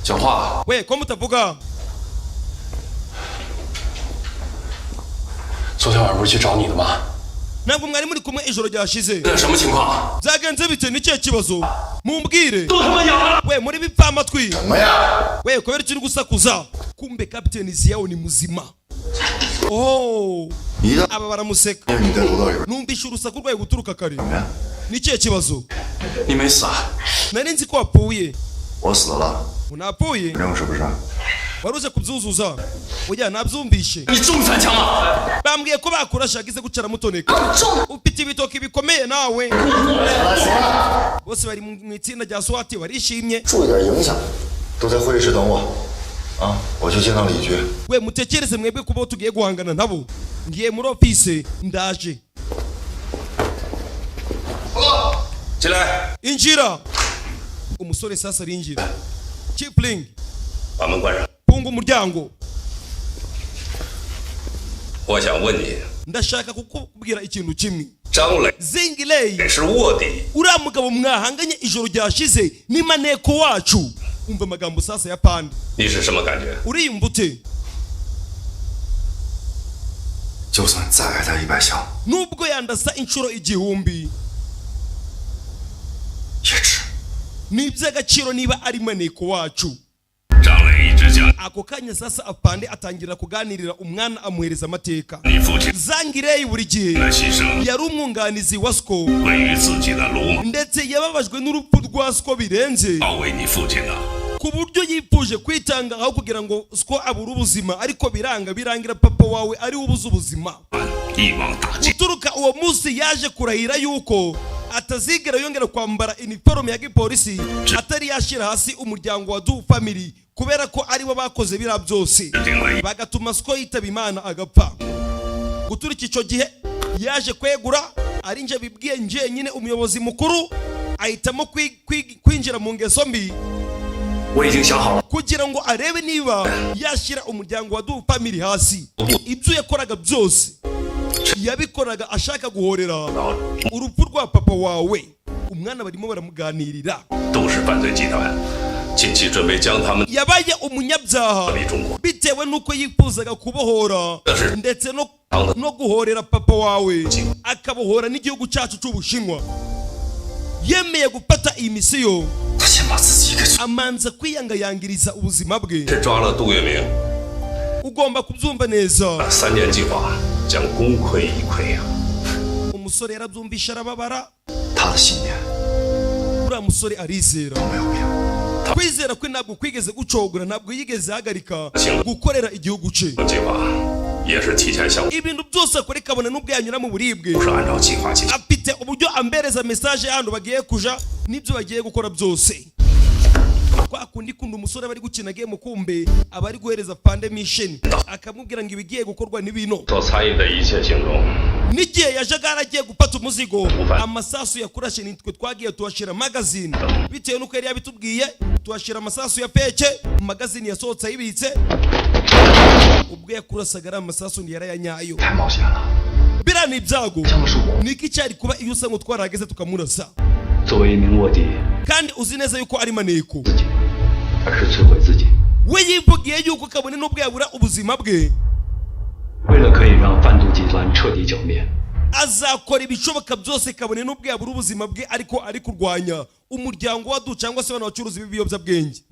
E: 讲话。
D: 喂，ko mutavuga?
E: 昨天晚上不是去找你的吗？
D: ntabwo mwari muri kumwe ijoro ryashize.
E: 那什么情况？
D: byagenze bite ni cye kibazo mumbwire.
E: 都他妈哑了！
D: we muri bipfamatwi.
B: 什么呀？
D: we kubera ikiri gusakuza kumbe kapiteni Ziyawo ni muzima. Oh,
I: 你的
D: aba baramuseka.
I: 你在楼道里边，
D: numvishe urusaku rwayo guturuka kare. ni cye kibazo?
E: 你没死啊？
D: nari nzi ko wapfuye.
I: 我死了，
D: unapfuye?
I: 任务是不是？
D: waruze kubyuzuza. oya nabyumvishe.
E: 你中3枪了！
D: bambwiye ko bakurasha agize gucara mutoneka. ufite ibitoki bikomeye nawe. bose bari mu itsinda rya swati barishimye.
I: 注意点影响，都在会议室等我。啊，我去见到李局。
D: we mutekereze mwebwe kuba tugiye guhangana nabo. ngiye muri office ndaje.
E: 进来，
D: injira. umusore sasa arinjira. Kipling,
E: 把门关上。
D: funga umuryango.
E: 我想问你，
D: ndashaka kukubwira ikintu kimwe.
E: 张磊
D: Zingilei
E: 是卧底，
D: uriya mugabo mwahanganye ijoro ryashize ni maneko wacu. umva amagambo sasa ya pande.
E: 你是什么感觉？
D: uriyumva ute?
I: 就算再挨他100枪，
D: nubwo yandasa inshuro igihumbi
I: 也值。
D: ni iby'agaciro niba ari maneko wacu.
E: 张磊一直讲
D: ako kanya sasa apande atangira kuganirira umwana amuhereza amateka.
E: 你父亲
D: Zangilei buri gihe
E: 的牺牲
D: yari umwunganizi wa Sko
E: 位于自己的鲁莽，
D: ndetse yababajwe n'urupfu rwa Sko birenze
E: 要为你父亲呢。
D: ku buryo yipfuje kwitanga aho kugira ngo Sko abure ubuzima, ariko birangira papa wawe ari ubuze ubuzima.
E: 一网打尽。
D: guturuka uwo munsi yaje kurahira yuko atazigera yongera kwambara iniforume ya gipolisi atari yashyira hasi umuryango wa Du Family, kubera ko aribo bakoze biriya byose bagatuma Sko yitaba Imana agapfa. guturika icyo gihe yaje kwegura, ari nje bibwiye nje nyine umuyobozi mukuru ahitamo kwinjira mu ngeso mbi
E: 我已经想好了，
D: kugira ngo arebe niba yashyira umuryango wa Du Family hasi. ibyo yakoraga byose yabikoraga ashaka guhorera urupfu rwa papa wawe. umwana barimo baramuganirira.
E: 都是犯罪集团，近期准备将他们
D: yabaye umunyabyaha
E: 离中国。
D: bitewe n'uko yifuzaga kubohora ndetse no guhorera papa wawe, akabohora n'igihugu cyacu cy'Ubushinwa. yemeye gufata iyi misiyo
I: 他先把自己给做。
D: amanza kwiyangayangiriza ubuzima bwe.
E: 是抓了杜月明，
D: ugomba kubyumva neza.
E: 3年计划将功亏一篑呀。
D: umusore yarabyumvisha arababara.
I: 他的信念
D: uriya musore arizera.
I: 都没有变。
D: kwizera kwe ntabwo kwigeze gucogora, ntabwo yigeze ahagarika gukorera igihugu cye.
E: 计划也是提前向，
D: ibintu byose akora kabone n'ubwo yanyura mu buribwe
E: 不是按照计划进行。
D: afite uburyo ambereza message y'ahantu bagiye kuja n'ibyo bagiye gukora byose. kwa kundi kunda umusore bari gukina game kumbe abari guhereza pande mission akamubwira ngo ibigiye gukorwa n'ibino.
E: 所参与的一切行动，
D: n'igihe yajaga aragiye gufata umuzigo amasasu yakurashe nitwe twagiye tuhashira magazine bitewe n'uko yari yabitubwiye. tuhashira amasasu ya peke, magazine yasohotse ayibitse. ubwo yakurasaga ari amasasu ndi yarayanyayo.
I: 太冒险了。
D: biriya ni ibyago.
I: 这么说，
D: niki cyari kuba iyo usa ngo twarahageze tukamurasa
H: 作为一名卧底，
D: kandi uzi neza yuko ari maneko.
H: 自己，而是摧毁自己。
D: we yivugiye yuko kabone n'ubwo yabura ubuzima bwe
H: 为了可以让贩毒集团彻底剿灭，
D: azakora ibishoboka byose kabone n'ubwo yabura ubuzima bwe, ariko ari kurwanya umuryango wa Du cyangwa se abantu bacuruza ibiyobyabwenge.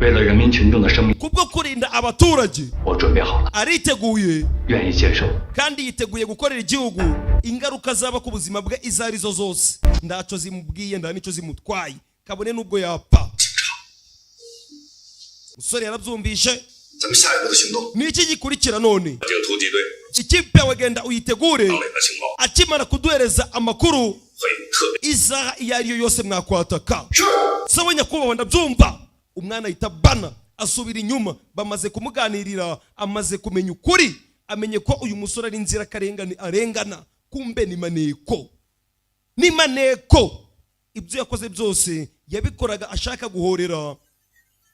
H: 为了人民群众的生命，
D: kubwo kurinda abaturage
H: 我准备好了，
D: ariteguye
H: 愿意接受。
D: kandi yiteguye gukorera igihugu. ingaruka zaba ku buzima bwe izo arizo zose ntacyo zimubwiye nta nicyo zimutwaye kabone n'ubwo yapfa. umusore yarabyumvishe.
I: 咱们下一步的行动，
D: ni iki gikurikira none?
E: 警突击队
D: ikipe yawe genda uyitegure.
E: 张磊的情报
D: akimara kuduhereza amakuru
E: 会特别
D: isaha iyo ari yo yose mwakwataka. sawa nyakubahwa ndabyumva. umwana ahita bana asubira inyuma. bamaze kumuganirira amaze kumenya ukuri, amenye ko uyu musore ari inzirakarengane arengana. kumbe ni maneko. ni maneko. ibyo yakoze byose yabikoraga ashaka guhorera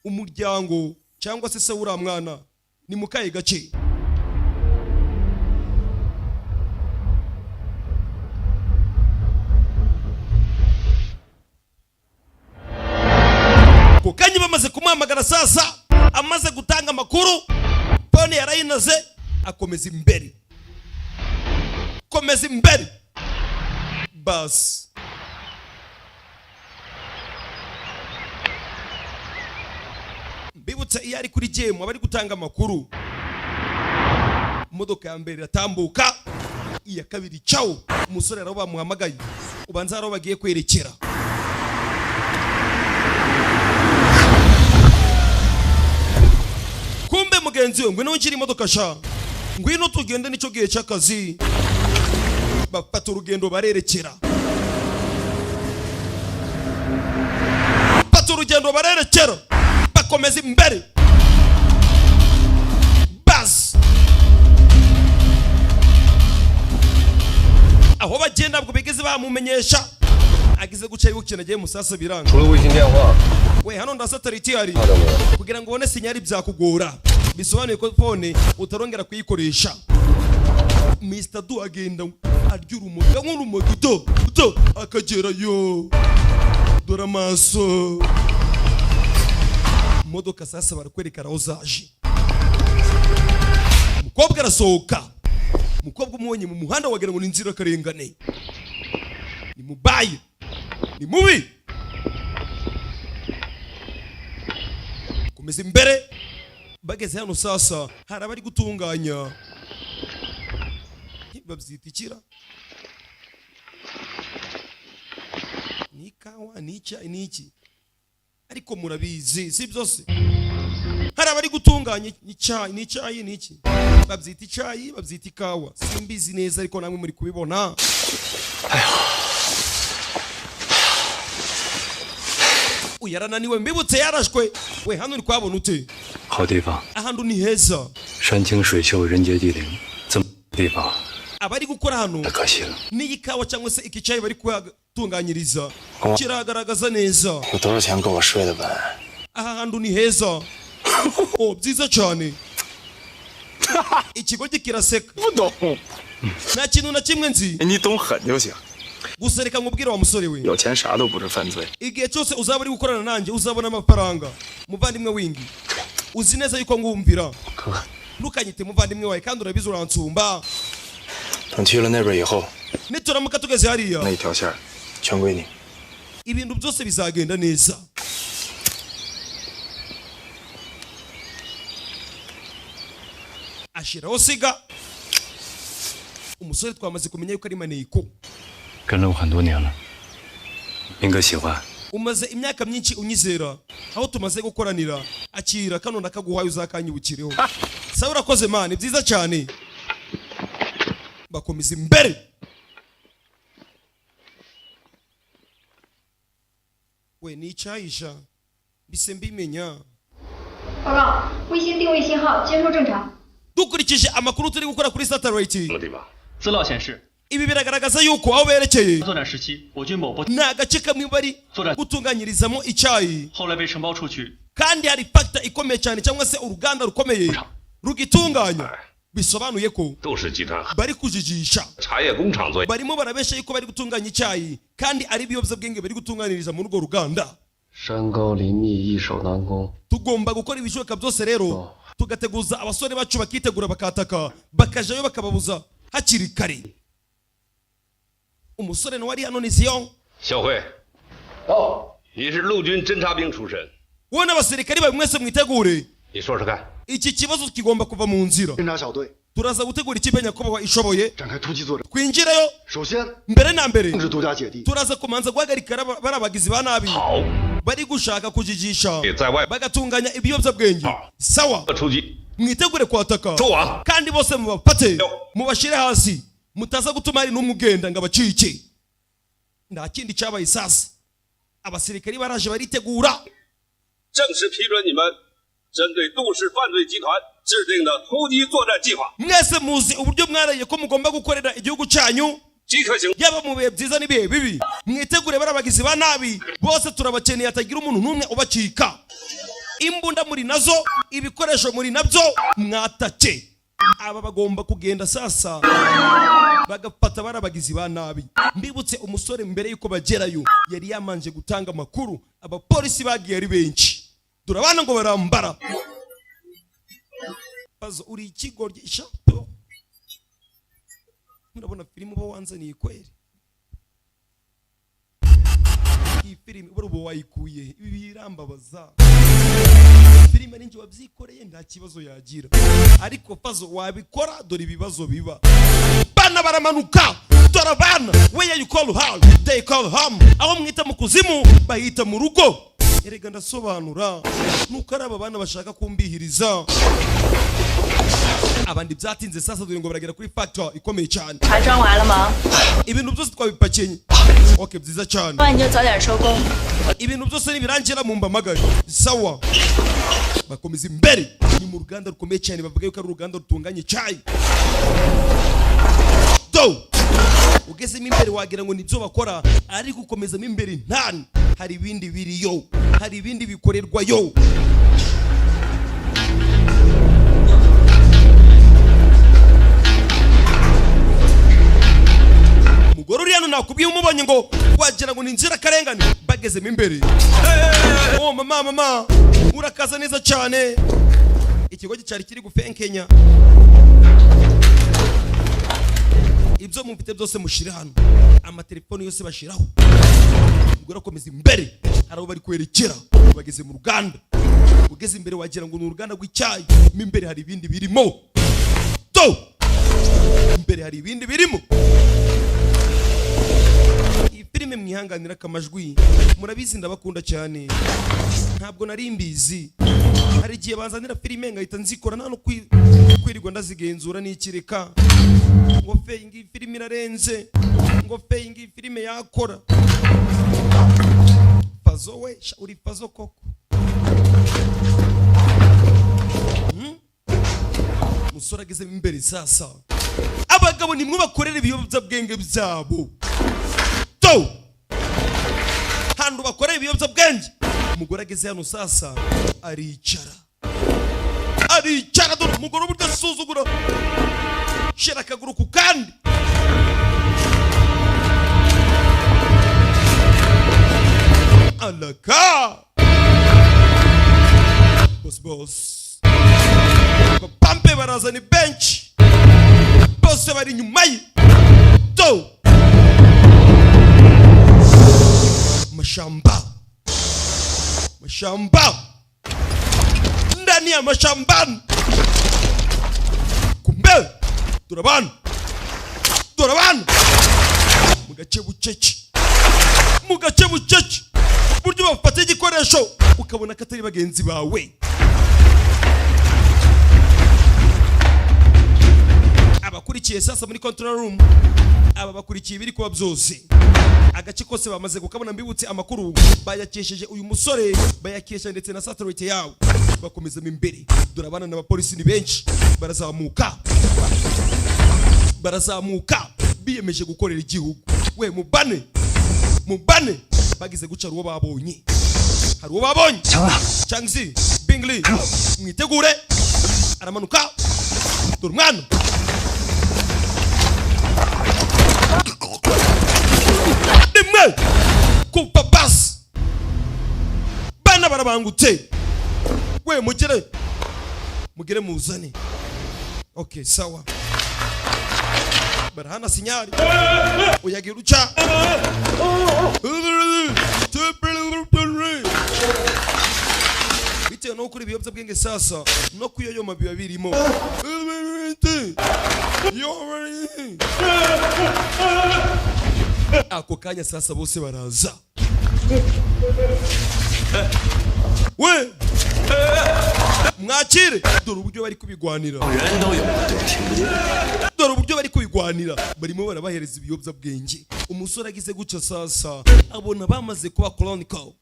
D: umuryango cyangwa se se uriya mwana. ni mu kahe gace? ku kanya bamaze kumuhamagara sasa amaze gutanga amakuru pone yarayinaze akomeza imbere bas mbibutsa iyo ari kuri jemu abari gutanga amakuru imodoka ya mbere iratambuka iya kabiri cawo umusore rero bamuhamagaye ubanza rero bagiye kwerekera kumbe mugenzi we ngwino nkiri imodoka sha ngwino tugende nicyo gihe cy'akazi bafata urugendo barerekera bakomeza imbere bas aho bagenda bwo bigeze bamumenyesha agize guca yukina agiye musasa biranga we hano nda satellite hari kugira ngo ubone sinyari byakugora bisobanuye ko phone utarongera kuyikoresha Mr. Du agenda arya urumogi nk'urumogi do akagera yo dore amaso modoka sasa barakwerekana aho zaje umukobwa arasohoka umukobwa umubonye mu muhanda wagira ngo ni inzira karengane ni mubaye ni mubi komeza imbere bageze hano sasa hari abari gutunganya babyita ikira ni ikawa ni icyayi ni iki ariko murabizi si byose hari abari gutunganya icyayi ni icyayi ni iki babyita icyayi babyita ikawa simbizi neza ariko namwe muri kubibona uyarananiwe mbibutse yarashwe we hano uri kwabona ute
H: 好地方
D: ahantu ni heza
H: 山清水秀人杰地灵这么地方
D: abari gukora hano
H: 太可惜了
D: ni ikawa cyangwa se iki cyayi bari kuhatunganyiriza kiragaragaza neza
G: 有多少钱够我睡的本？
D: aha hantu ni heza oh byiza cyane ikigo kiraseka
G: 不懂，
D: nta kintu na kimwe nzi
G: 你懂狠就行。
D: gusa reka nkubwire wa musore we
G: 有钱啥都不是犯罪。
D: igihe cyose uzaba uri gukorana nanjye uzabona amafaranga muvandimwe wingi uzi neza yuko ngumvira ntukanyite muvandimwe wawe kandi urabizi uransumba
G: 等去了那边以后，
D: nituramuka tugeze hariya
G: 那一条线全归你。
D: ibintu byose bizagenda neza ashiraho siga umusore twamaze kumenya yuko ari maneko
H: 跟了我很多年了，明哥喜欢。
D: umaze imyaka myinshi unyizera aho tumaze gukoranira akira kano nakaguhaye uzakanyibukireho sawa urakoze mani byiza cyane bakomeza imbere we ni icyayisha bise mbimenya
J: 报告，卫星定位信号接收正常。
D: dukurikije amakuru turi gukora kuri satellite
H: 什么地方？
K: 资料显示，
D: ibi biragaragaza yuko aho berekeye
K: 作战时期，我军某部
D: ni agace kamwe bari gutunganyirizamo icyayi
K: 后来被承包出去，
D: kandi hari factor ikomeye cyane cyangwa se uruganda rukomeye rugitunganya bisobanuye ko
E: 都是集团
D: bari kujijisha
E: 茶叶工厂作业。
D: barimo barabesha yuko bari gutunganya icyayi kandi ari ibiyobyabwenge bari gutunganiriza muri urwo ruganda
L: 山高林密，易守难攻。
D: tugomba gukora ibishoboka byose rero tugateguza abasore bacu bakitegura bakataka bakajayo bakababuza hakiri kare umusore nawe ari hano ni Zion
E: 小慧，你是陆军侦察兵出身，
D: wowe n'abasirikari bawe mwese mwitegure
E: 你说说看。
D: iki kibazo kigomba kuva mu nzira
B: 侦察小队
D: turaza gutegura ikipe nyakubahwa ishoboye
B: 展开突击作战。
D: twinjireyo
B: 首先，
D: mbere na mbere
B: 控制独家姐弟，
D: turaza kumanza guhagarika bari abagizi ba nabi bari gushaka kujijisha
E: 在外
D: bagatunganya ibiyobyabwenge sawa
E: 出击，
D: mwitegure kwataka
E: 说完。
D: kandi bose mubafate mubashire hasi mutaza gutuma hari n'umwe ugenda ngo abacike nta kindi cyabaye sasa abasirikari baraje baritegura
E: 正式批准你们针对杜氏犯罪集团制定的突击作战计划。
D: mwese muzi uburyo mwaraye ko mugomba gukorera igihugu cyanyu
E: 即刻行。
D: yaba mu bihe byiza n'ibihe bibi mwitegure bari abagizi ba nabi bose turabakeneye hatagira umuntu n'umwe ubacika imbunda muri nazo ibikoresho muri nabyo mwatake aba bagomba kugenda sasa bagafata bari abagizi ba nabi mbibutse umusore mbere yuko bagerayo yari yamanje gutanga amakuru abapolisi bagiye ari benshi turabana ngo barambara bazo uri ikigoryi shapo murabona filime uba wanzaniye kweri iyi filime ubu wayikuye ibi birambabaza filime ninjye wabyikoreye nta kibazo yagira ariko fazo wabikora dore ibibazo biba bana baramanuka turabana where you call home they call home aho mwita mu kuzimu bahita mu rugo erega ndasobanura nuko ari aba bana bashaka kumbihiriza abandi byatinze sasa dore ngo baragera kuri factor ikomeye cyane ibintu byose twabipakenye okay byiza cyane ibintu byose nibirangira mu mbamagari sawa bakomeza imbere ni mu ruganda rukomeye cyane bavuga yuko ari uruganda rutunganye cyayi do ugezemo imbere wagira ngo nibyo bakora ariko ukomezamo imbere ntani hari ibindi biriyo hari ibindi bikorerwayo umugore uri hano nakubwiye umubonye ngo wagira ngo ni inzira karengane bagezemo imbere oh mama urakaza neza cyane ikigo cyari kiri gufenkenya ibyo mufite byose mushire hano amatelefoni yose bashiraho umugore akomeza imbere hari abo bari kwerekera bageze mu ruganda ugeze imbere wagira ngo ni uruganda rw'icyayi mo imbere hari ibindi birimo to imbere hari ibindi birimo iyi filime mwihanganira akamajwi murabizi ndabakunda cyane ntabwo nari mbizi hari igihe banzanira filime ngahita nzikora nta no kwirirwa ndazigenzura n'ikireka ngo feyingi filime irarenze ngo feyingi filime yakora fazo we uri fazo koko musore ageze imbere sasa abagabo nimwe bakorera ibiyobyabwenge byabo to hano bakorera ibiyobyabwenge umugore ageze hano sasa aricara dore umugore uburyo asuzugura shira akaguru ku kandi alaka boss bapampe barazana bench bose bari nyuma ye to mashamba ndani ya mashambani kumbe turabana mu gace bucece buryo bafata igikoresho ukabona ko atari bagenzi bawe abakurikiye sasa muri control room aba bakurikiye biri kuba byose agace kose bamaze kukabona mbibutse amakuru bayakesheje uyu musore bayakesha ndetse na satellite yawe bakomeza imbere durabana n'abapolisi ni benshi barazamuka biyemeje gukorera igihugu we mubane bagize guca ruwo babonye hari uwo babonye Changzi Bingli mwitegure aramanuka dore mwana dimwe kupa bas bana barabangutse we mugere muzane okay sawa barahana sinyari uyagira uca bitewe no kuri ibiyobyabwenge sasa no kuyoyoma biba birimo ako kanya sasa bose baraza we mwakire dore uburyo bari kubigwanira barimo barabahereza ibiyobyabwenge umusore agize guca sasa abona bamaze kuba colonical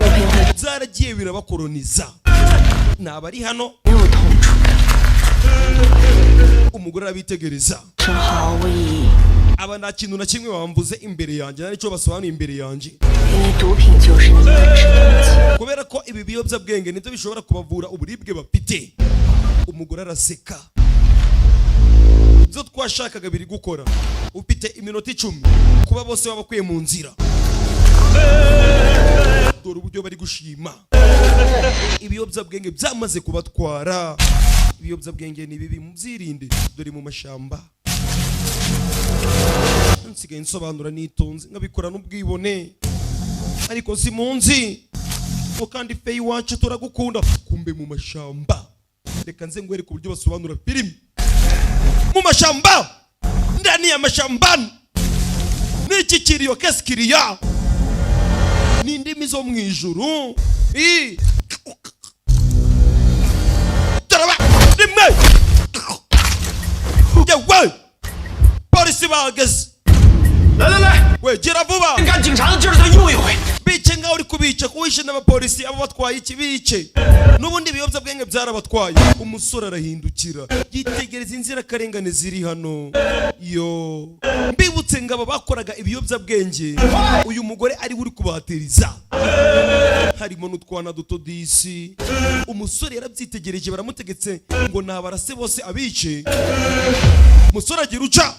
D: zaragiye birabakoloniza nabari hano umugore arabitegereza aba nta kintu na kimwe bambuze imbere yanjye nta nicyo basobanuye imbere yanjye kubera ko ibi biyobyabwenge nibyo bishobora kubavura uburibwe bafite umugore araseka ibyo twashakaga biri gukora ufite iminota 10 kuba bose babakwiye mu nzira dore uburyo bari gushima ibiyobyabwenge byamaze kubatwara. Ibiyobyabwenge ni bibi, mubyirinde, dore mu mashamba. Nsigaye nsobanura nitonze nkabikora n'ubwibone, ariko simunzi ngo kandi feyi wacu turagukunda, kumbe mu mashamba. Reka nze ngwereke uburyo basobanura filimi mu mashamba. Ndani ya mashambani niki kiriyo kesikiriya ni indimi zo mu ijuru. Rimwe yewe polisi bahageze. We gira vuba, bice ngaho uri kubica kuwishe n'abapolisi. Abo batwaye iki bice, n'ubundi ibiyobyabwenge byarabatwaye. Umusore arahindukira yitegereza inzirakarengane ziri hano. Yo mbibutse ngabo bakoraga ibiyobyabwenge, uyu mugore ari uri kubahatiriza, harimo n'utwana duto disi. Umusore yarabyitegereje, baramutegetse ngo nabarase bose abice. Umusore agira uca,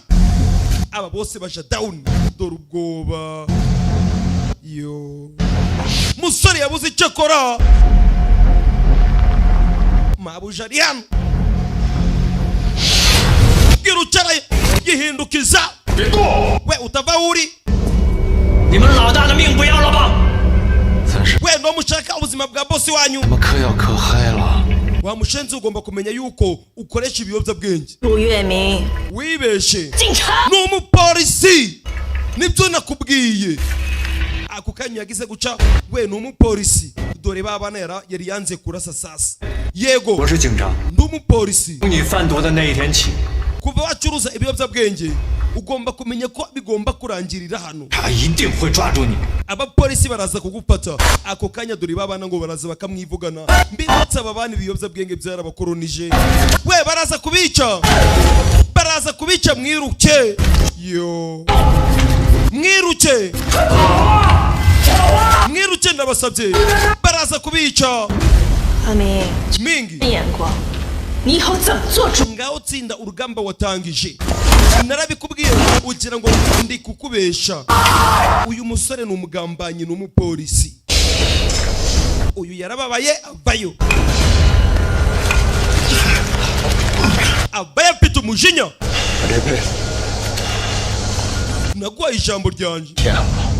D: aba bose baja down. Dore ubwoba. Yo musore yabuze icyo akora, mabuja ari hano. Gira ucara yihindukiza. We utava uri, we no mushaka ubuzima bwa bosi wanyu. Wa mushenzi ugomba kumenya yuko ukoresha ibiyobyabwenge. Wibeshe n'umupolisi, nibyo nakubwiye. Ako kanya yagize guca, we n'umupolisi. Dore babana yari yanze kurasa sasa. Yego ndumupolisi. Kuva wacuruza ibiyobyabwenge ugomba kumenya ko bigomba kurangirira hano. Abapolisi baraza kugufata. Ako kanya dore babana ngo baraza bakamwivugana. Mbibutsa ababana ibiyobyabwenge byarabakoronije. We baraza kubica, baraza kubica. Mwiruke. Yo mwiruke, mwiruke ndabasabye, baraza kubica. Mingi ngaho tsinda urugamba watangije. Narabikubwiye ugira ngo ndi kukubesha. Uyu musore ni umugambanyi n'umupolisi. Uyu yarababaye avayo, avayo afite umujinya. Naguhaye ijambo ryanje,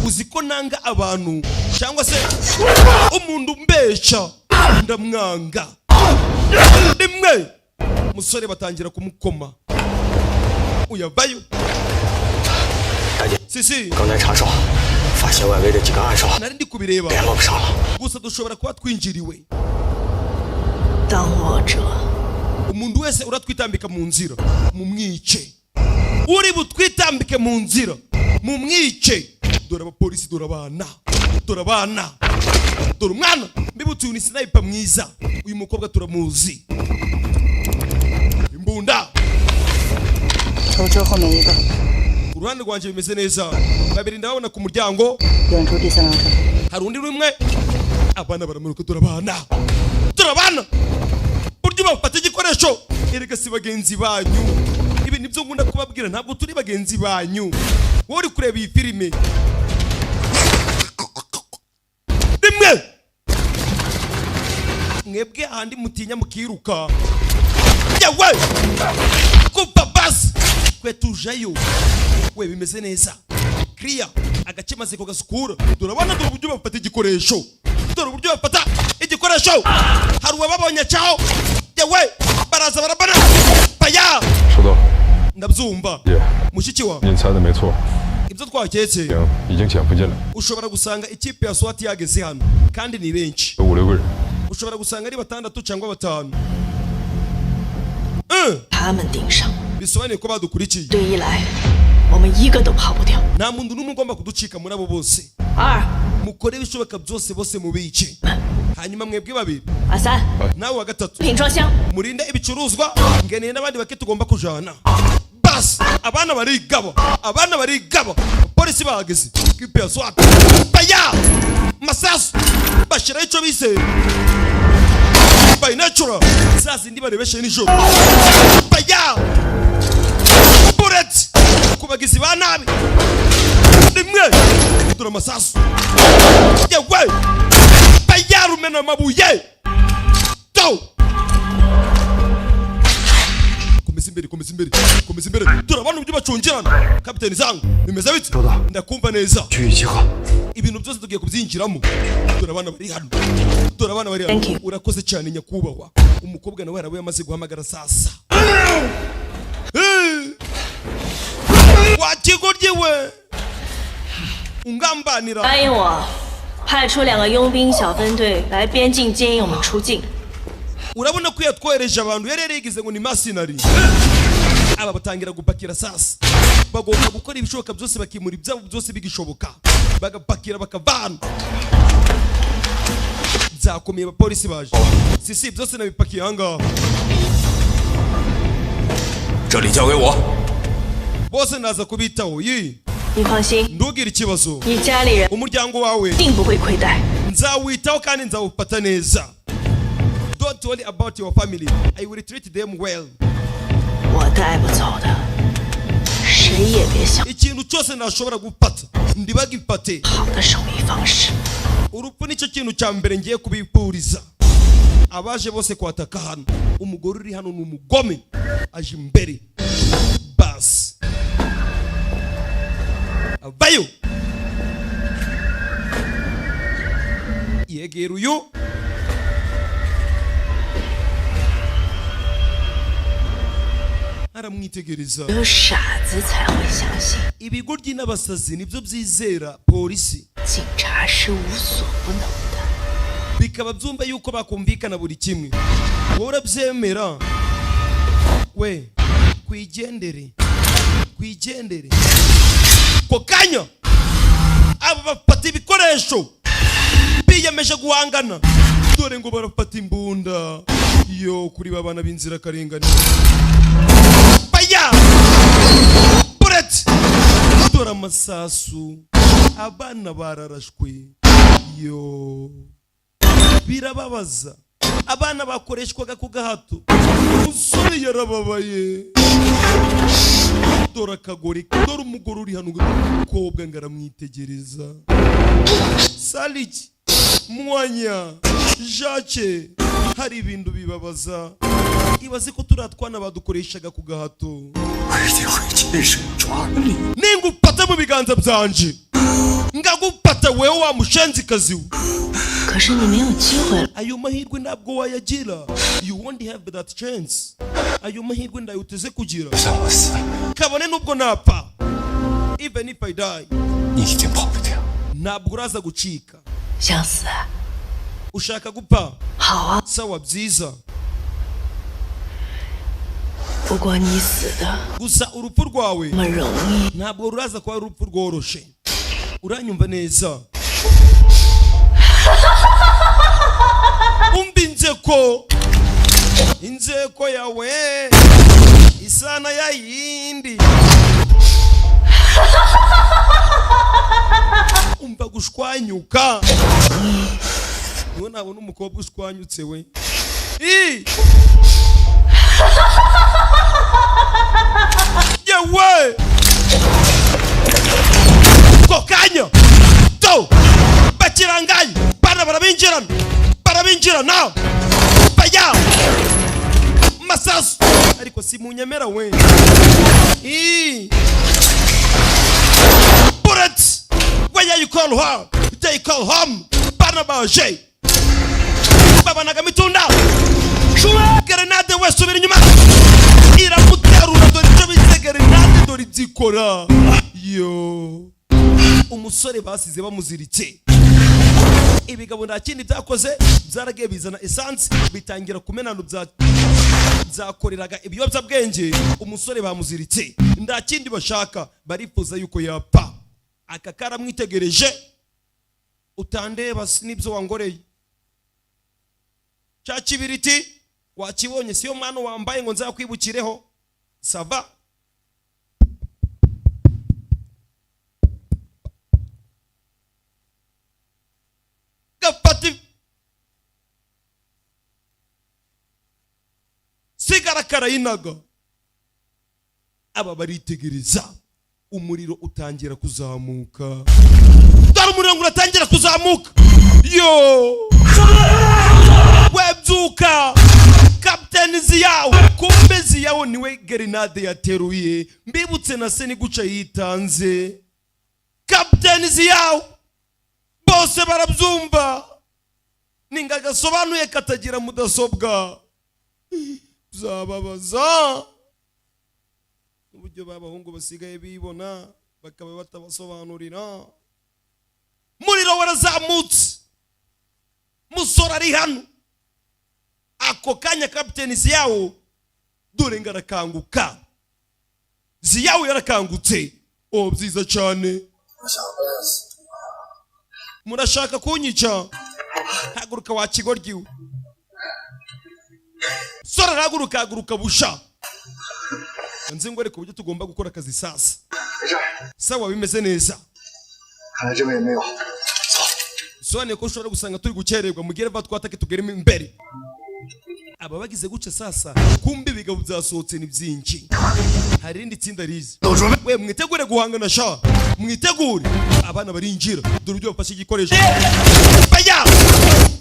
D: uzi ko nanga abantu cyangwa se umuntu mbesha ndamwanga. Rimwe musore batangira kumukoma. Uyavayo. Sisi nari ndi kubireba, gusa dushobora kuba twinjiriwe. Umuntu wese uratwitambika mu nzira mumwice. Uri butwitambike mu nzira mumwice. Dore abapolisi, dore abana, dore abana, dore umwana. Mbibutse uyu ni sniper mwiza. Uyu mukobwa turamuzi. Imbunda uruhande rwanje bimeze neza. Babiri ndabona ku muryango, hari undi rumwe. Abana baramuruka. Dore abana, dore abana. Buryo bafata igikoresho. Erega si bagenzi banyu. Ibi nibyo ngunda kubabwira, ntabwo turi bagenzi banyu. Wowe uri kureba iyi filime. Rimwe mwebwe ahandi mutinya mukiruka. Yewe kupa basi kwe tujayo. We bimeze neza. Clear agace maze ko gasukura. Turabona dore uburyo bafata igikoresho. Dore uburyo bafata igikoresho. Hari uwababonye cyaho. Yewe baraza barabana. Paya ndabyumva. Mushiki wa ibyo twaketse ushobora gusanga ikipe ya SWAT yageze hano kandi ni benshi. Ushobora gusanga ari 6 cyangwa 5. Bisobanuye ko badukurikiye. Nta muntu n'umwe ugomba kuducika muri abo bose. Mukore ibishoboka byose bose mubice. Hanyuma mwebwe babiri nawe wa gatatu murinde ibicuruzwa. Ngeneye n'abandi bake tugomba kujana. Bas abana barigaba, abana barigaba. Polisi bahageze. Kipe ya SWAT baya masasu bashira icyo bise by natural. Sasa ndi barebeshe nijoro. Baya bullet kubagizi ba nabi. Rimwe tura masasu. Yewe bayarumena amabuye go komeza imbere turabona ibyo bacungirana kapiteni zangu bimeze bite ndakumva neza ibintu byose tugiye kubyinjiramo turabana bari hano urakoze cyane nyakubahwa umukobwa nawe yarawe yamaze guhamagara sasa wakigoryewe ungambanira
F: 答应我派出2个佣兵小分队来边境接应我们出境。
D: urabona ko yatwohereje abantu yari yarigize ngo ni masinari aba batangira gupakira sasa bagomba gukora ibishoboka byose bakimura ibyabo byose bigishoboka bagapakira bakavana byakomeye abapolisi baje sisi byose nabipakiye ahangaha
M: 这里交给我
D: bose naza kubitaho yi
F: 你放心，
D: ntugire ikibazo
F: 你家里人
D: umuryango wawe
F: 定不会亏待。
D: nzawitaho kandi nzawufata neza. Don't worry about your family. I will treat them well.
F: 我带不走的，谁也别想。
D: ikintu cyose nashobora gufata ndibagifate.
F: 好的守密方式。
D: urupfu nicyo kintu cya mbere ngiye kubipuriza. abaje bose kwataka hano umugore uri hano ni umugome aje imbere bas avayo yegera uyu aramwitegereza
F: 只有傻子才会相信
D: ibigoryi n'abasazi nibyo byizera polisi
F: 警察是无所不能的
D: bikaba byumva yuko bakumvikana buri kimwe wowe urabyemera we kwigendere ko kanya aba bafata ibikoresho biyemeje guhangana dore ngo barafata imbunda yo kuri babana b'inzira karengane baya buret dore amasasu abana bararashwe yo birababaza abana bakoreshwaga ku gahato umusore yarababaye dore akagore dore umugore uri hano umukobwa ngo aramwitegereza saliki mwanya jake hari ibintu bibabaza ibaze ko turatwana badukoreshaga ku gahato ningupata mu biganza byanje ngagupata wewe wa mushenzikazi we
F: 可是你没有机会了
D: ayo mahirwe ntabwo wayagira you won't have that chance ayo mahirwe ndayuteze kugira kabone nubwo napfa even if I die
M: 你已经跑不掉
D: ntabwo uraza gucika
F: 想死
D: ushaka gupfa
F: 好啊
D: sawa byiza
F: 不过你死的
D: gusa urupfu rwawe
F: 那么容易
D: ntabwo ruraza kuba urupfu rworoshe uranyumva neza umva inzeko yawe isana ya yindi umva gushwanyuka niwe nabona umukobwa ushwanyutse we yewe kokanya to bakirangaye bana barabinjirana baya masasu ariko simunyemera we bullets where you call her they call home bana baje babanaga mitunda shura grenade we subira inyuma iramuterura dore icyo bise grenade dore zikora yo umusore basize bamuziritse ibigabo nta kindi byakoze byaragiye bizana essence bitangira kumenana byakoreraga ibiyobyabwenge umusore bamuziritse nta kindi bashaka barifuza yuko yapfa aka karamwitegereje utandeba nibyo wangoreye cya kibiriti wakibonye siyo mwana wambaye ngo nzakwibukireho sava gafati sigara karayinaga aba baritegereza umuriro utangira kuzamuka dore umuriro uratangira kuzamuka yo webyuka kapiteni Ziyawo, kumbe Ziyawo niwe grenade yateruye, mbibutse na se ni guca yitanze. Kapiteni Ziyawo bose barabyumva, ninga Agasobanuye katagira mudasobwa, zababaza uburyo babahungu basigaye bibona bakaba batabasobanurira. Muriro warazamutse, musora ari hano. Ako kanya kapiteni Ziyawo dore ngarakanguka. Ziyawo yarakangutse. Oh, byiza cyane. Murashaka kunyica? Haguruka wa kigoryiwe. Sora haguruka busha. Nzi ngo ariko buryo tugomba gukora akazi sasa. Sawa bimeze neza. Soane ko ushobora gusanga turi gukererwa mugire va twatake tugere imbere. Aba bagize guca sasa kumbi bigabo byasohotse ni byinshi. Hari indi tsinda rize. We mwitegure guhangana sha. Mwitegure. Abana barinjira. Dore ibyo bafashe igikoresho. Baya!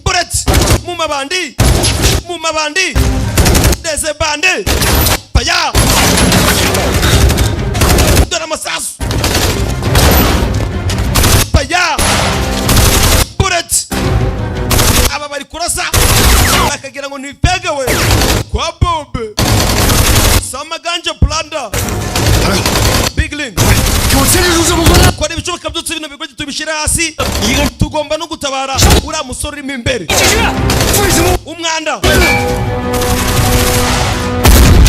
D: Buret! Mu mabandi. Deze bande. Baya! Dore amasasu. Baya! Buret! Aba bari kurasa. Bakagira ngo nipege we. Kwa bombe. Sama ganja blanda. Big link. Kwa ibishoboka byose bino bigoje tubishira hasi. Tugomba no gutabara ura musore uri imbere. Umwanda.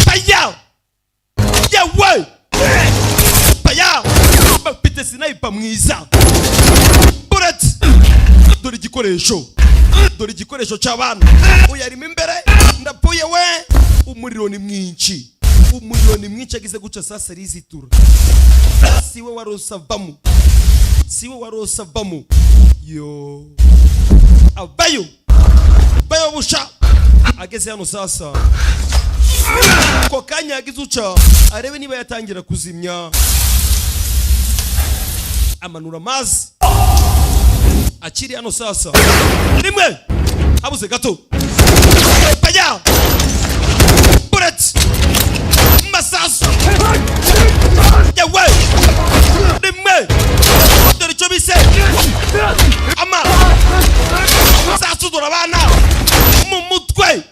D: Baya! Yewe! Baya! Bapite sniper mwiza. Bullet! Dore igikoresho cy'abana. Uyarimo imbere ndapuye we. Umuriro ni mwinshi agize guca sasa rizitura. Siwe warosavamo. Yo. Abayo busha. Ageze hano sasa. Ko kanya agize uca arebe niba yatangira kuzimya. Amanura amazi. Akiri hano sasa. Rimwe. Habuze gato. Baya! Bullet! Masasu! Yewe! Rimwe! Dore icyo bise! Ama! Sasu dore abana! Mu mutwe!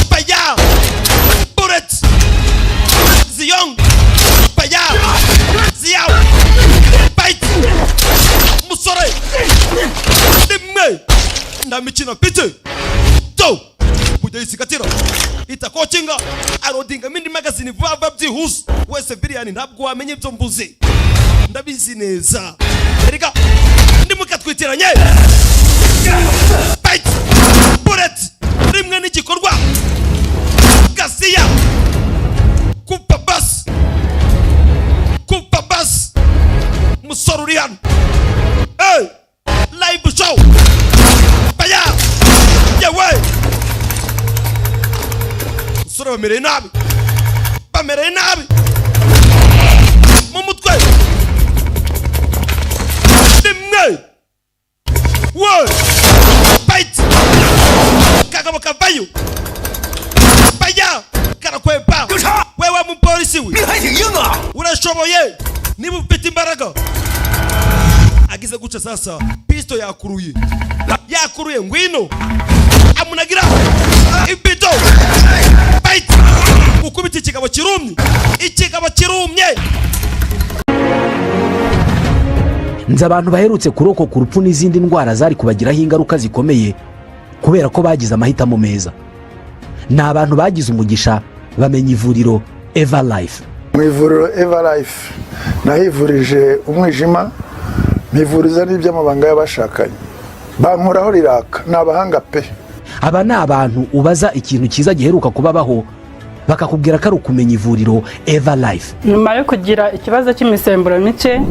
D: Baya! Bullet! Ziyong! Baya! Ziyawo! Bite! Musore! Rimwe! Ndamikina pite! To! Bujya yisikatira! Itakocinga! Arodinga mindi magazine vuba byihuse! Wese Biriyani ntabwo wamenye ibyo mbuze! Ndabizi neza! Erika! Ndimukatwitiranye! Bite! Bullet! Rimwe n'igikorwa! Gashya! Kupa bas! Musoro uri hano! Hey! Live show! Baya! Yewe! Musoro bamereye nabi! Mu mutwe! Rimwe! Woy! Bite! Kagabo kavayo! Baya! Karakwepa! Wewe mupolisi we! Urashoboye! Niba ufite imbaraga! Agize guca sasa pisto yakuruye ngwino amunagira ibido bite ukubita ikigabo kirumye.
A: Nzi abantu baherutse kurokoka urupfu n'izindi ndwara zari kubagiraho ingaruka zikomeye kubera ko bagize amahitamo meza. Ni abantu bagize umugisha bamenya ivuriro Eva Life.
B: Mu ivuriro Eva Life nahivurije umwijima, mivuriza n'iby'amabanga y'abashakanye. Bankoraho riraka, ni abahanga pe.
A: Aba ni abantu ubaza ikintu cyiza giheruka kubabaho bakakubwira ko ari ukumenya ivuriro Eva Life.
C: Nyuma yo kugira ikibazo cy'imisemburo mike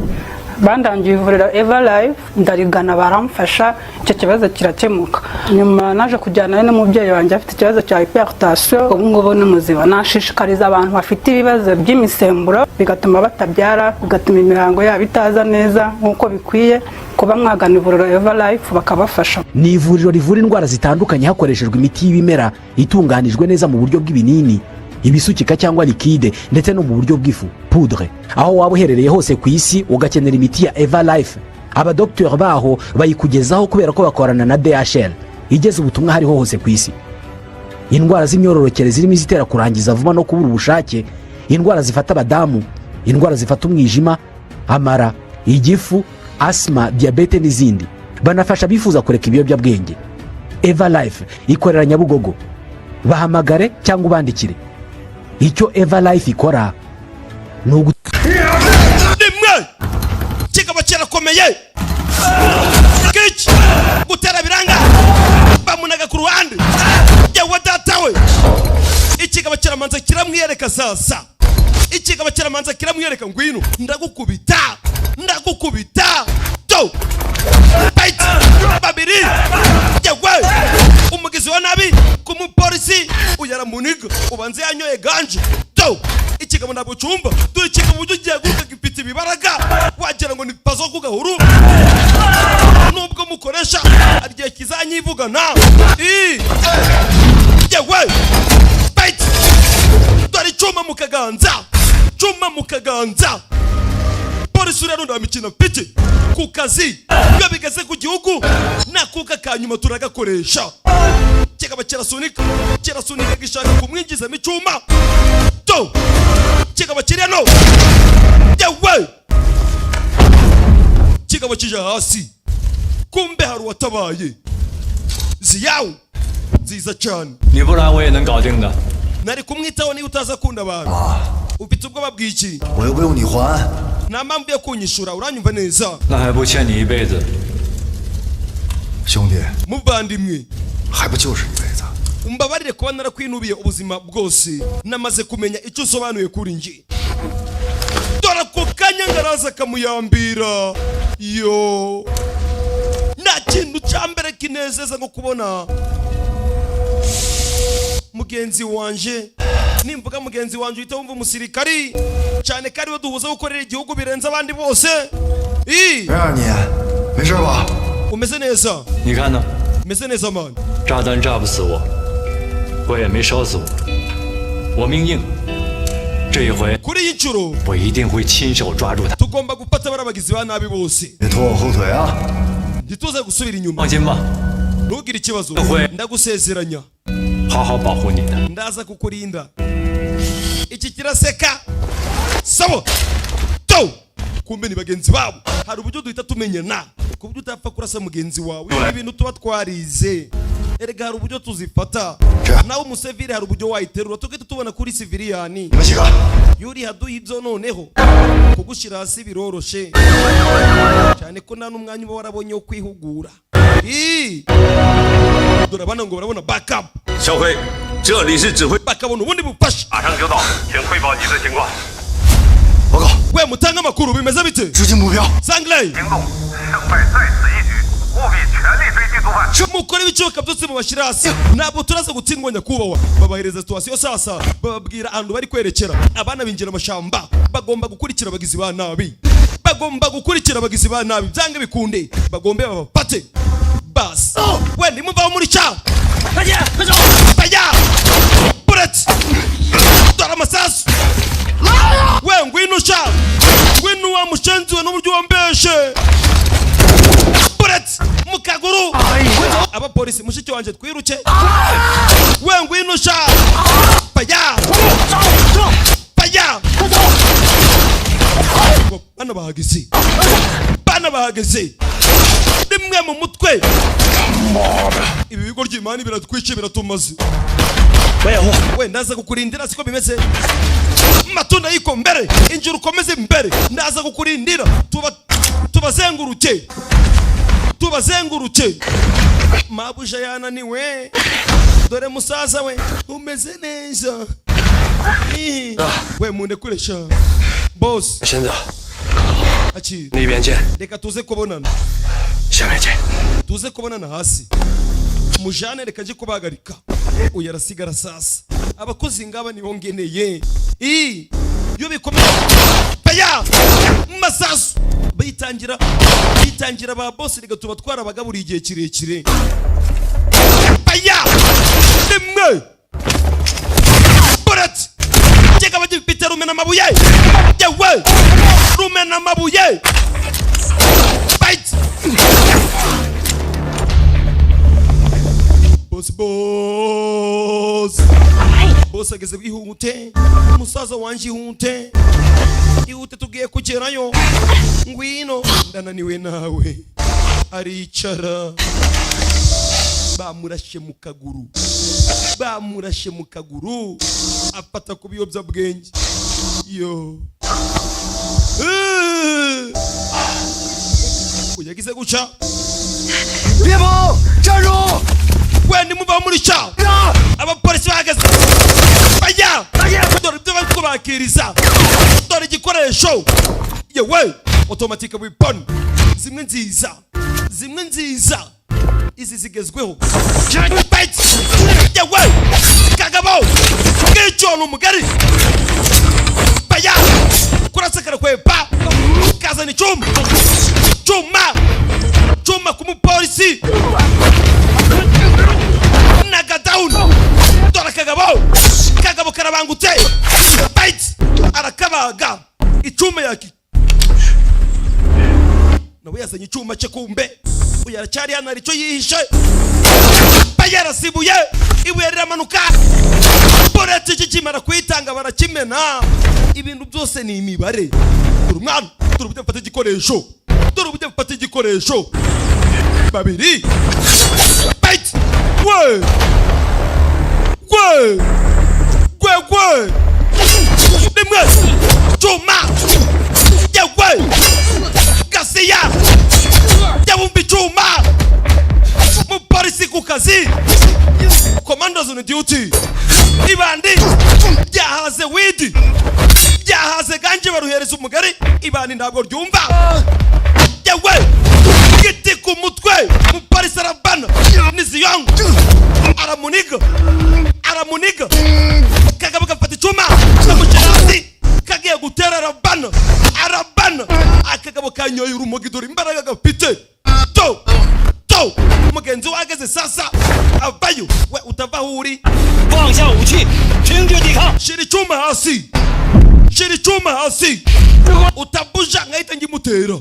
C: bandangiye ivuriro Eva Life, ndarigana baramfasha, icyo kibazo kirakemuka. Nyuma naje kujyana n'umubyeyi wanjye afite ikibazo cya hypertension, ubu ngubu ni muzima. Nashishikariza abantu bafite ibibazo by'imisemburo bigatuma batabyara, bigatuma imihango yabo itaza neza nk'uko bikwiye. kuba mwagana ivuriro Everlife bakabafasha.
A: Ni ivuriro rivura indwara zitandukanye hakoreshejwe imiti y'ibimera itunganijwe neza mu buryo bw'ibinini, ibisukika cyangwa likide ndetse no mu buryo bw'ifu poudre. Aho waba uherereye hose ku isi ugakenera imiti ya Everlife, abadokiteri baho bayikugezaho kubera ko bakorana na DHL igeze ubutumwa hariho hose ku isi. Indwara z'imyororokere zirimo izitera kurangiza vuba no kubura ubushake, indwara zifata abadamu, indwara zifata umwijima, amara, igifu, asima, diyabete n'izindi. Banafasha bifuza kureka ibiyobyabwenge. Everlife ikorera Nyabugogo. Bahamagare cyangwa ubandikire. Icyo Everlife ikora ni
D: rimwe kikaba kirakomeye kici gutera biranga bamunaga ku ruhande yewe datawe ikigaba kiramanza kiramwiyereka sasa ikigaba kiramanza kiramwiyereka ngwino ndagukubita to bite babiri yewe umugizi wa nabi kumupolisi uyaramuniga ubanze yanyoye ganje to ikigabo ntabwo cyumva dore ikigabo ugiye guruka gifite ibibaraga wagira ngo ni pazo ku gahuru nubwo mukoresha arigiye kizanyivugana yewe bite dore cyuma mu kaganza polisi rero ndamikina piki ku kazi iyo bigeze ku gihugu nakuka kanyuma turagakoresha kigaba kirasunika gishaka kumwinjizamo icyuma to kigaba kireno yewe kigaba kija hasi kumbe hari watabaye ziyawe nziza cyane
H: 你不然我也能搞定的。
D: nari kumwitaho niba utaza kunda abantu ufite ubwoba bw'iki
I: 我又不用你还。
D: nta mpamvu yo kunyishura uranyumva neza
H: 那还不欠你一辈子。
I: 兄弟，
D: muvandimwe
I: 还不就是一辈子？
D: umbabarire kuba narakwinubiye ubuzima bwose namaze kumenya icyo usobanuye kuri njye. Dore ko kanya ngaraza kamuyambira yo nta kintu cya mbere kinezeza nko kubona mugenzi wanje. Nimvuga mugenzi wanje uhita wumva umusirikari cyane kari we duhuza gukorera igihugu birenze abandi bose.
I: 让你没事吧？
D: umeze neza
H: 你看呢？
D: umeze neza man.
H: 炸弹炸不死我，火也没烧死我，我命硬。这一回
D: kuri iyi nshuro
H: 我一定会亲手抓住他。
D: tugomba gufata barabagizi ba nabi bose.
I: 别拖我后腿啊！
D: ntituze gusubira inyuma.
H: 放心吧，
D: ntugire ikibazo ndagusezeranya
H: 好好保护你的。
D: ndaza kukurinda. Iki kiraseka sawa to kumbe ni bagenzi babo. Hari uburyo duhita tumenyana ku buryo utapfa kurasa mugenzi wawe ibintu tuba twarize. Erega hari uburyo tuzifata nawe umusevire hari uburyo wayiterura tugahita tubona kuri siviriyani yuri haduha ibyo noneho kugushyira hasi biroroshe cyane ko nta n'umwanya uba warabonye wo kwihugura. Dore abana ngo barabona backup
E: 小辉，这里是指挥，
D: bakabona ubundi bufasha.
E: 马上就到，请汇报你的情况。
I: 报告，
D: we mutanga amakuru bimeze bite?
I: 直进目标。
D: Sangley
E: 行动，胜败在此一举，务必全力追击毒贩。
D: mukora ibicyoka byose mubashyira hasi ntabwo turaza gutsindwa nyakubahwa. Babahereza situwasiyo sasa bababwira ahantu bari kwerekera. Abana binjira amashamba bagomba gukurikira abagizi ba nabi, byange bikunde bagombe babapate bas. we nimuvaho muri cya bajya bullet dore amasasu. we ngwino sha ngwino wa mushenziwe n'uburyo wambeshe bullet mu kaguru. Abapolisi mushiki wanje twiruke. we ngwino sha bajya bana bahageze rimwe mu mutwe. Ibi bigo ry'Imana biratwice biratumaze. we ndaza kukurindira siko bimeze. Matunda yiko mbere injira ukomeze mbere ndaza kukurindira tubazenguruke. Mabuja yananiwe dore musaza we umeze neza. we munde kuresha boss.
L: 先生，
D: Achi
L: 那边见，
D: reka tuze kubonana.
L: 下面见。
D: tuze kubonana hasi mujane reka nje kubagarika. Uyarasigara sasa abakozi ngaba nibongeneye iyo bikomeye baya masasu bitangira ba boss rega tuba twarabagaburiye igihe kirekire baya rimwe burat cheka bagipita rumena mabuye yewe rumena mabuye fight boss ageze bihute umusaza wanje ihute tugiye kugerayo ngwino ndananiwe nawe aricara bamurashe mu kaguru afata ku biyobya bwenge yo uyagize guca
N: Kimomo jaru
D: wendi muva muri cha abapolisi bahagaze baya dore ibyo bari kubakiriza dore igikoresho yewe automatic weapon zimwe nziza izi zigezweho yewe kagabo kicona umugari baya kurasakara kwepa kazana chuma kumupolisi naga down dore kagabo karabangutse bite arakabaga icuma yaki nawe yazanye icuma cye kumbe uyaracyari hano arico yihishe bayarasibuye ibuye riramanuka boretse kikimara kwitanga barakimena ibintu byose ni imibare urumwana turubye mfata igikoresho babiri bite gwe rimwe chuma yewe Gashya yabumbi chuma mupolisi ku kazi commandos on duty ibandi byahaze widi byahaze ganje baruhereza umugari ibandi ntabwo ryumva yewe giti ku mutwe mupolisi arabana niziyong aramuniga kagabo gafata icuma n'umucerazi kagiye gutera arabana akagabo kanyoye urumogi dore imbaraga gafite to umugenzi wageze sasa avayo we utava huri
N: wangshya uchi chingje dikha
D: shira icuma hasi utabuja ngahita ngimutera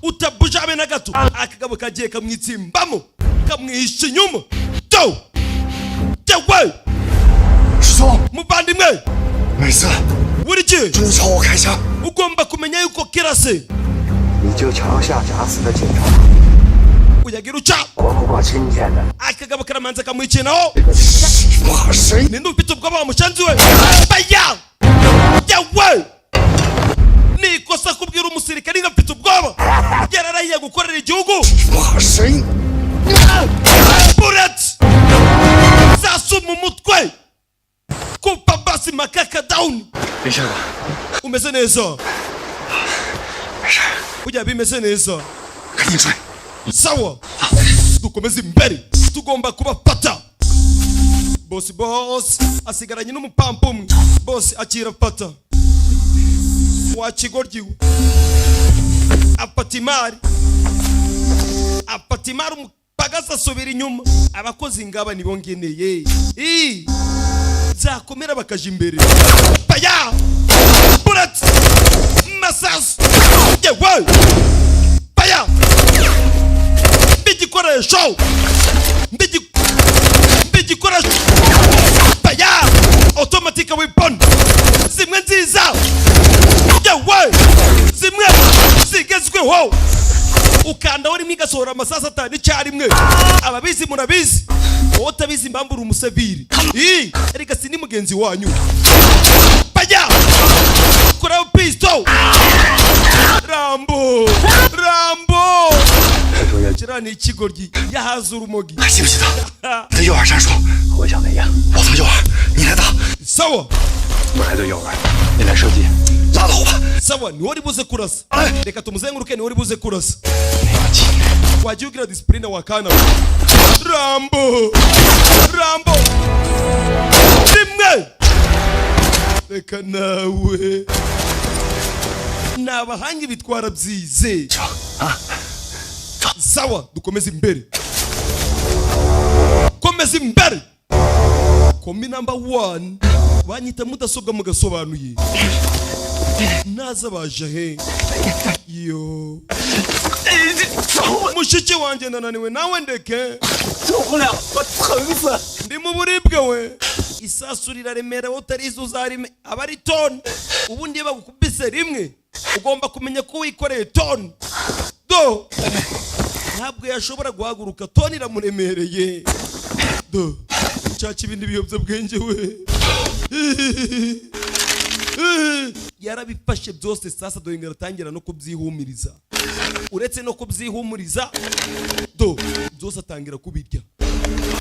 D: utabuja abe na gato akagabo kagiye kamwitsimbamo kamwihisha inyuma to yewe muvandimwe buri gihe ugomba kumenya yuko kirase uyagira uca akagabo karamanza kamwicinaho ninde ufite ubwoba wamushanzi we baya yewe nikosa kubwira umusirikare ngo afite ubwoba yararahiye gukorera igihugu burat zasuma umutwe kupa basi makaka down umeze neza ujya bimeze neza sawa dukomeze imbere tugomba kubafata boss asigaranye n'umupampa umwe boss akira fata wakigoryiwe apatimari umupagaza asubira inyuma abakozi ngaba nibongeneye zakomera bakaja imbere baya burat masas yewe baya mbigikoresho baya automatic weapon zimwe nziza yewe zimwe zigezweho ukanda wari migasohora amasasa atanu icyarimwe ababizi murabizi utabizi impamvu uri umuseviri erega sini mugenzi wanyu bajya kora pisto rambo kirani ikigoryi yahaza urumogi
N: 记不记得你的诱饵战术？我想那样，我放诱饵，你来打。
D: sawa
N: 我来对诱饵，你来射击，拉倒吧。
D: sawa ni wari buze kurasa reka tumuzenguruke ni wari buze kurasa wagiye ugira discipline wakana rambo rimwe reka nawe nabahanga bitwara byize. Sawa, dukomeze imbere. Komeza imbere. Komi number 1 banyita mudasobwa mugasobanuye. Naza baje he. Yo. Mushiki wanjye nananiwe nawe ndeke. Ndi mu buribwe we. Isasu riraremera utarizo uzarime abari ton. Ubundi bagukubise rimwe ugomba kumenya ko wikoreye ton. Do. Ntabwo yashobora guhaguruka ton iramuremereye. Do. Chachi ibindi biyobyabwenge we. Yarabifashe byose sasa dore ngaratangira no kubyihumiriza. Uretse no kubyihumuriza do byose atangira kubirya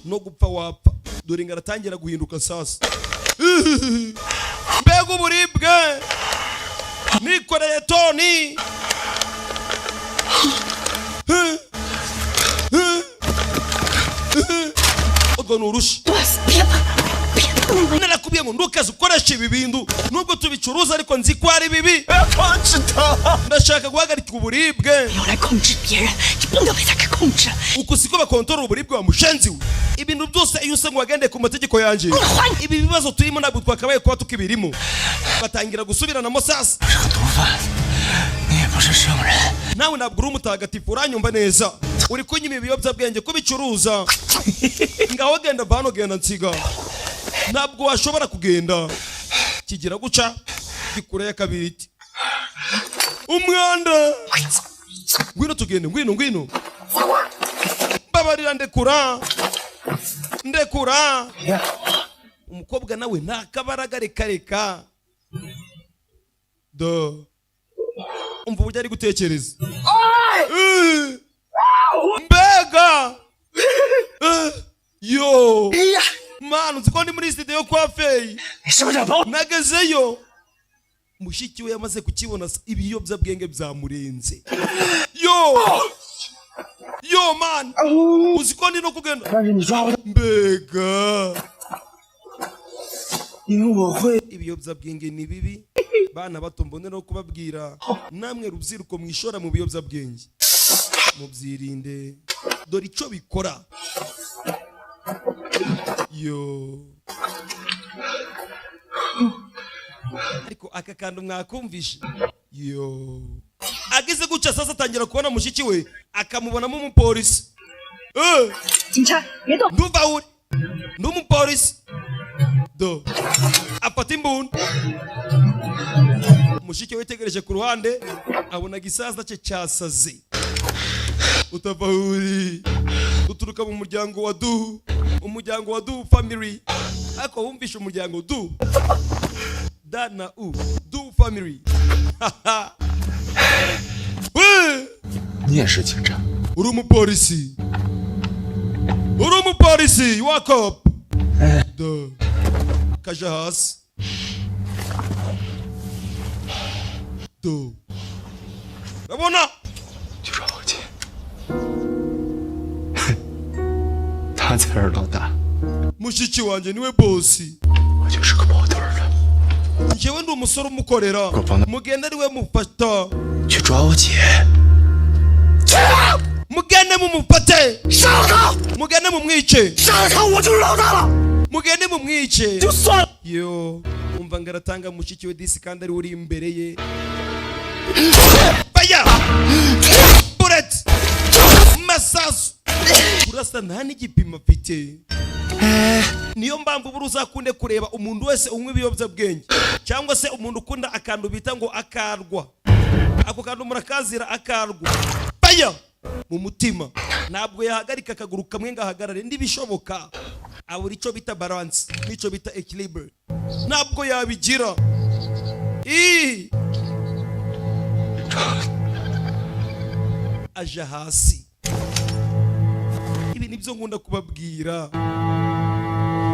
D: no gupfa wapfa dore ngaratangira guhinduka sasa. Mbega uburibwe nikoreye toni. Ogo nurushi narakubwiye ngo ndukaze ukoresha ibi bintu nubwo tubicuruza ariko nzi ko ari bibi. Ndashaka guhagarika uburibwe. Uko siko bakontorora uburibwe wa mushenzi we. Ibintu byose iyo usa ngo wagende ku mategeko yanje ibi bibazo turimo ntabwo twakabaye kuba tukibirimo. Batangira gusubiranamo sasa. Nawe ntabwo uri umutagatifu uranyumva neza. Uri kunyima ibiyobyabwenge kubicuruza. Ngaho genda bano genda nsiga. Ntabwo washobora kugenda. Kigira guca gikure ya kabiri. Umwanda. Ngwino tugende ngwino. Babarira ndekura. Umukobwa nawe ntakabaraga reka. Do. Umva uburyo ari gutekereza. Mbega. Yo. Manu nziko ndi muri studio kwa Fei. Nagezeyo. Mushiki we yamaze kukibona ibiyobyabwenge byamurenze. Yo man. Uziko ndi no kugenda. Mbega. Ibiyobyabwenge ni bibi. Bana bato mbone no kubabwira namwe rubyiruko mwishora mu biyobyabwenge. Mubyirinde. Dore icyo bikora. Yo. Ariko aka kantu mwakumvishe. Yo. Agize guca sasa atangira kubona mushiki we akamubonamo umupolisi. Ndumva uri. Ndumupolisi. Do. Afata imbunda. Mushiki we tegereje ku ruhande abona gisaza cye cyasaze. Utava uri. Uturuka mu muryango wa Du. Umuryango wa Du family. Ako wumvisha umuryango Du. Dana U. Du family.
M: Ni也是警察。
D: Uri umupolisi. Wake up. Do. Kaja hasi. Do. Rabona.
M: 去找我姐。他才是老大。
D: Mushiki wanje niwe bosi.
M: 我就是个跑腿的。
D: Njyewe ndi umusore umukorera. Mugende ariwe mufata.
M: 去抓我姐。
D: Mugende mumufate.
N: 杀了他！
D: Mugende mumwice.
N: 杀了他，我就是老大了。
D: Mugende mumwice.
N: 就算了。
D: Yo, umva ngaratanga mushiki we disi kandi ari uri imbere ye. Baya! Bullet! Masasu! Urasa nta n'igipimo afite. Niyo mpamvu buri uzakunde kureba umuntu wese unywa ibiyobyabwenge cyangwa se umuntu ukunda akantu bita ngo akarwa. Ako kantu murakazira akarwa. Baya! Mu mutima ntabwo yahagarika akaguru kamwe ngahagarare ndibishoboka. Abura icyo bita balance n'icyo bita equilibre. Ntabwo yabigira. Aja hasi. Ibi nibyo nkunda kubabwira.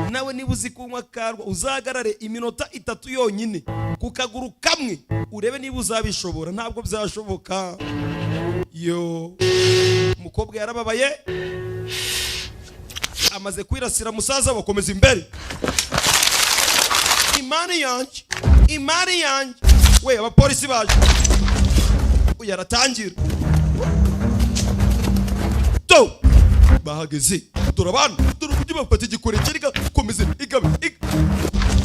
D: Nawe niba uzi kunywa karwa uzahagarare iminota 3 yonyine ku kaguru kamwe urebe niba uzabishobora. Ntabwo byashoboka. Yo. Umukobwa yarababaye. Amaze kwirasira musaza bakomeza imbere. Imani yanjye we abapolisi baje uyu aratangira to bahageze turabana dore uburyo bafata igikoresho igakomeza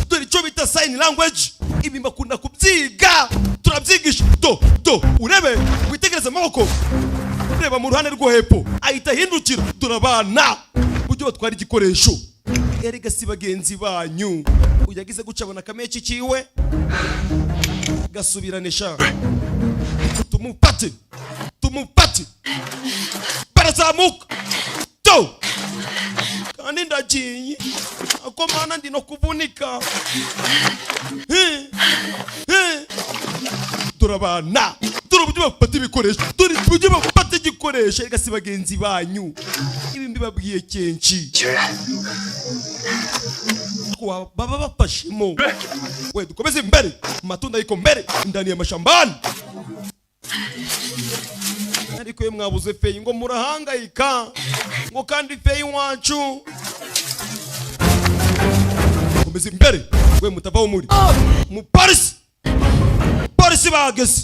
D: dore icyo bita sign language ibi bakunda kubyiga turabyigisha do urebe witegereze amaboko ureba mu ruhande rwo hepfo ahita hindukira turabana uburyo batwara igikoresho erega si bagenzi banyu uyagize gucabona kamechi kiwe gasubiranisha tumupate barazamuka to kandi ndagiye ako mana ndi no kuvunika turabana dore uburyo bafata ibikoresho dore uburyo bafata igikoresho erega si bagenzi banyu ibi mbibabwiye kenshi baba bafashemo we dukomeze imbere matunda yiko mbere ndani ya mashambani ariko mwabuze feyi ngo murahangayika ngo kandi feyi wacu komeze imbere we mutavaho muri mu polisi bageze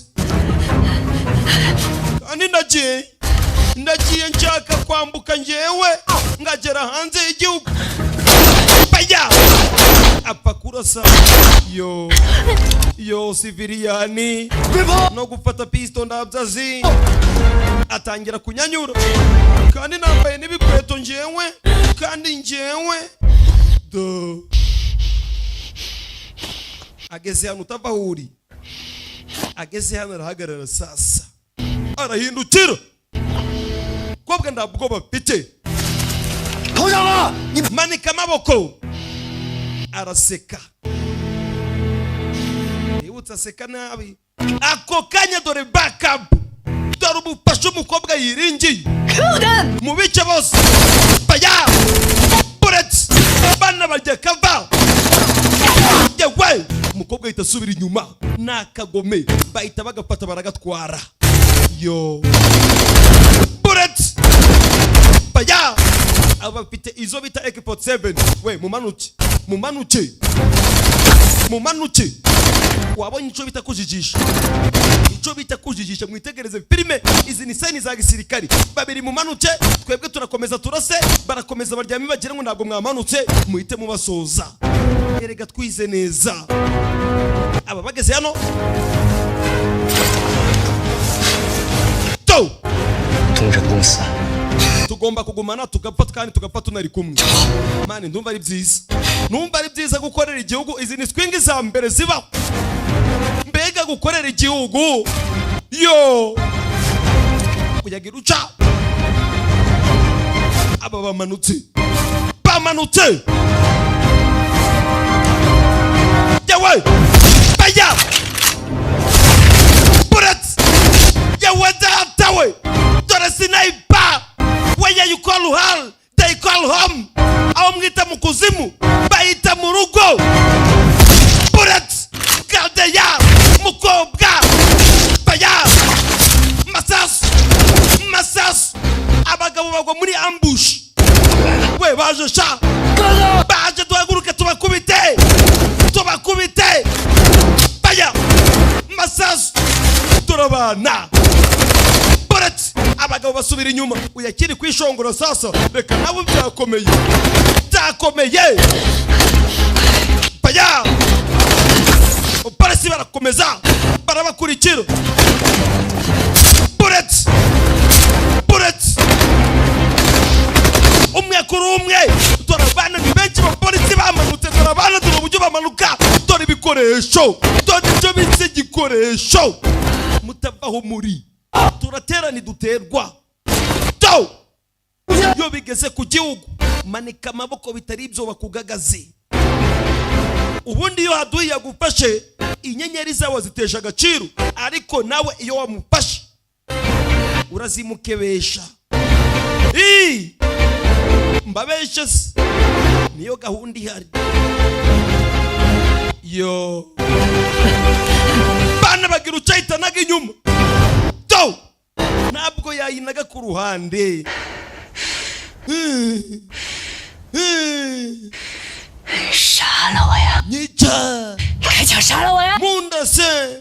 D: kandi ndagiye nshaka kwambuka njyewe ngagera hanze y'igihugu baya apfa kurasa yo siviriyani no gufata pisto ndabyazi atangira kunyanyura kandi nambaye n'ibikweto njyewe kandi njyewe ageze hano utava huri ageze hano arahagarara sasa arahindukira kobwa ndabwo bafite manika amaboko araseka yibutsa aseka nabi ako kanya dore backup dore ubufasha umukobwa yiringiye mu bice bose baya bullets bana barya kava yewe umukobwa ahita asubira inyuma nakagome bahita bagafata baragatwara yo bullets baya abafite izo bita AK47 we mumanuke wabonye ico bita kujijisha mwitegereze filime izi ni seni za gisirikari babiri mumanuke twebwe turakomeza turase barakomeza baryami bagira ngo ntabwo mwamanutse muhite mubasoza erega twize neza aba bageze hano to
L: tunje konsa
D: tugomba kugumana tugapfa kandi tugapfa tunari kumwe mani ndumva ari byiza gukorera igihugu izi ni swingi za mbere zibaho mbega gukorera igihugu yo kuyagira uca aba bamanutse yawe baya bullets yawe datawe dore sniper where you call her they call home aho mwita mu kuzimu bahita mu rugo bullets kaldeya mukobwa baya masasu abagabo bagwa muri ambush we baje sha baje duhaguruke tubakubite baya masasu turabana bullets abagabo basubira inyuma uyakiri kwishongora sasa reka nawe byakomeye baya polisi barakomeza barabakurikira bullets umwe kuri umwe turabana ni benshi bapolisi bamanutse turabana dore uburyo bamanuka dore ibikoresho dore ibyo bitse igikoresho mutavaho muri turaterana duterwa to yo bigeze ku gihugu manika amaboko bitari ibyo bakugagaze ubundi iyo haduye yagufashe inyenyeri zawe zitesha agaciro ariko nawe iyo wamufashe urazimukebesha mbabeshe niyo gahunda ihari yo bana bagira ucayitanaga inyuma to ntabwo yayinaga ku ruhande
F: 杀了我呀！
D: 你这
F: 还想杀了我呀？munda
D: se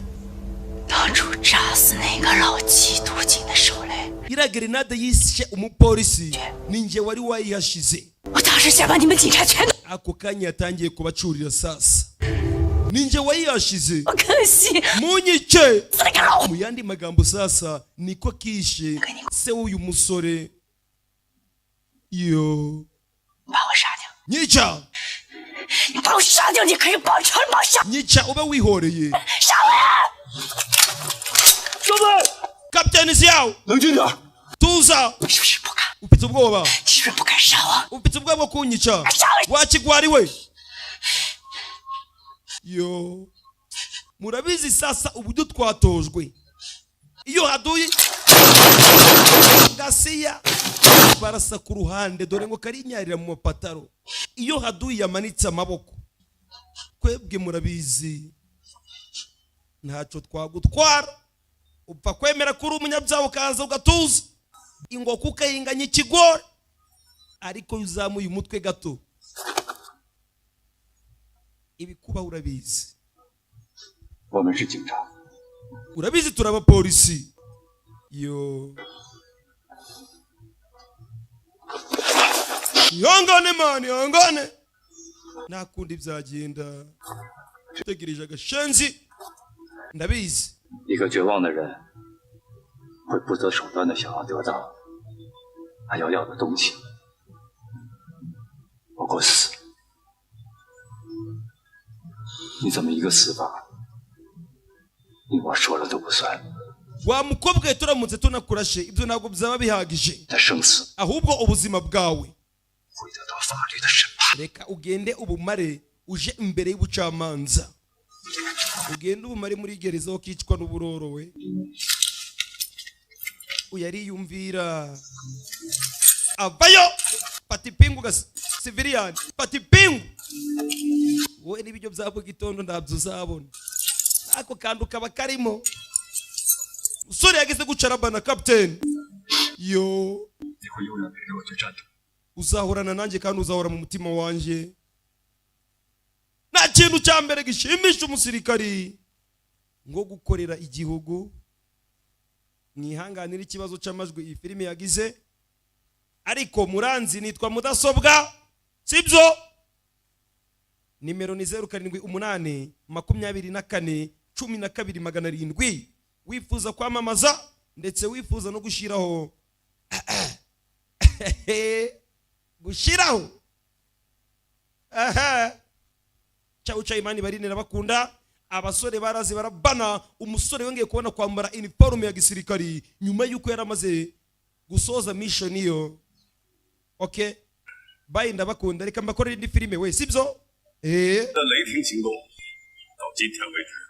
O: 当初炸死那个老缉毒警的手雷，
D: iriya grenade yishe umupolisi ninjye wari wayihashize.
O: 我当时想把你们警察全都
D: ako kanya yatangiye kubacurira sasa. Ninjye wayihashize.
O: 我可惜
D: munyice. Mu yandi magambo sasa niko kishe se w'uyu musore. Yo
O: 把我杀掉，
D: nyica
O: 你把我杀掉，你可以保证把我杀
D: nyica ube wihoreye.
O: 杀我！
D: 兄弟 Kapiteni Xiao
N: 冷静点，
D: tuza
O: 你是不是不敢？
D: ufite ubwoba
O: 你是不是不敢杀我？
D: ufite ubwoba bwo kunyica wakigwari we. Yo murabizi sasa uburyo twatojwe iyo haduye Gashya barasa ku ruhande dore ngo karinyarira mu mapataro iyo haduye yamanitse amaboko. Kwebwe murabizi ntacyo twagutwara upfa kwemera kuri umunyabyaha ukaza ugatuza ingoko ukayinganya ikigori ariko uzamuye umutwe gato ibikuba urabizi.
N: 我们是警察，
D: urabizi turaba polisi. Yo yongane mani yongane nakundi byagenda utegereje agashenzi ndabizi.
N: 一个绝望的人会不择手段的想要得到他要的东西，包括死。你怎么一个死法，你我说了都不算？
D: wa mukobwa turamutse tunakurashe ibyo ntabwo byaba bihagije
N: 他生死
D: ahubwo ubuzima bwawe
N: 会得到法律的审判。
D: reka ugende ubumare uje imbere y'ubucamanza ugende ubumare muri gereza ukicwa n'uburoro we uyariyumvira avayo patipingu civilian patipingu wowe n'ibyo byabo gitondo ntabyo uzabona ako kantu kaba karimo. Usore yageze gucarabana captain. Yo
N: 你会永远陪着我去战斗。
D: uzahorana nanjye kandi uzahora mu mutima wanje. Nta kintu cya mbere gishimisha umusirikari ngo gukorera igihugu. Mwihanganira ikibazo cy'amajwi iyi filime yagize ariko muranzi nitwa mudasobwa sibyo. Nimero ni 0788 24 12 700. wifuza kwamamaza ndetse wifuza no gushiraho gushiraho cyawu cyayimani barinera bakunda abasore barazi barabana. Umusore wongeye kubona kwambara uniforme ya gisirikari nyuma yuko yaramaze gusoza mission iyo. Okay bye ndabakunda reka mbakorera indi filime we sibyo.
E: 的雷霆行动到今天为止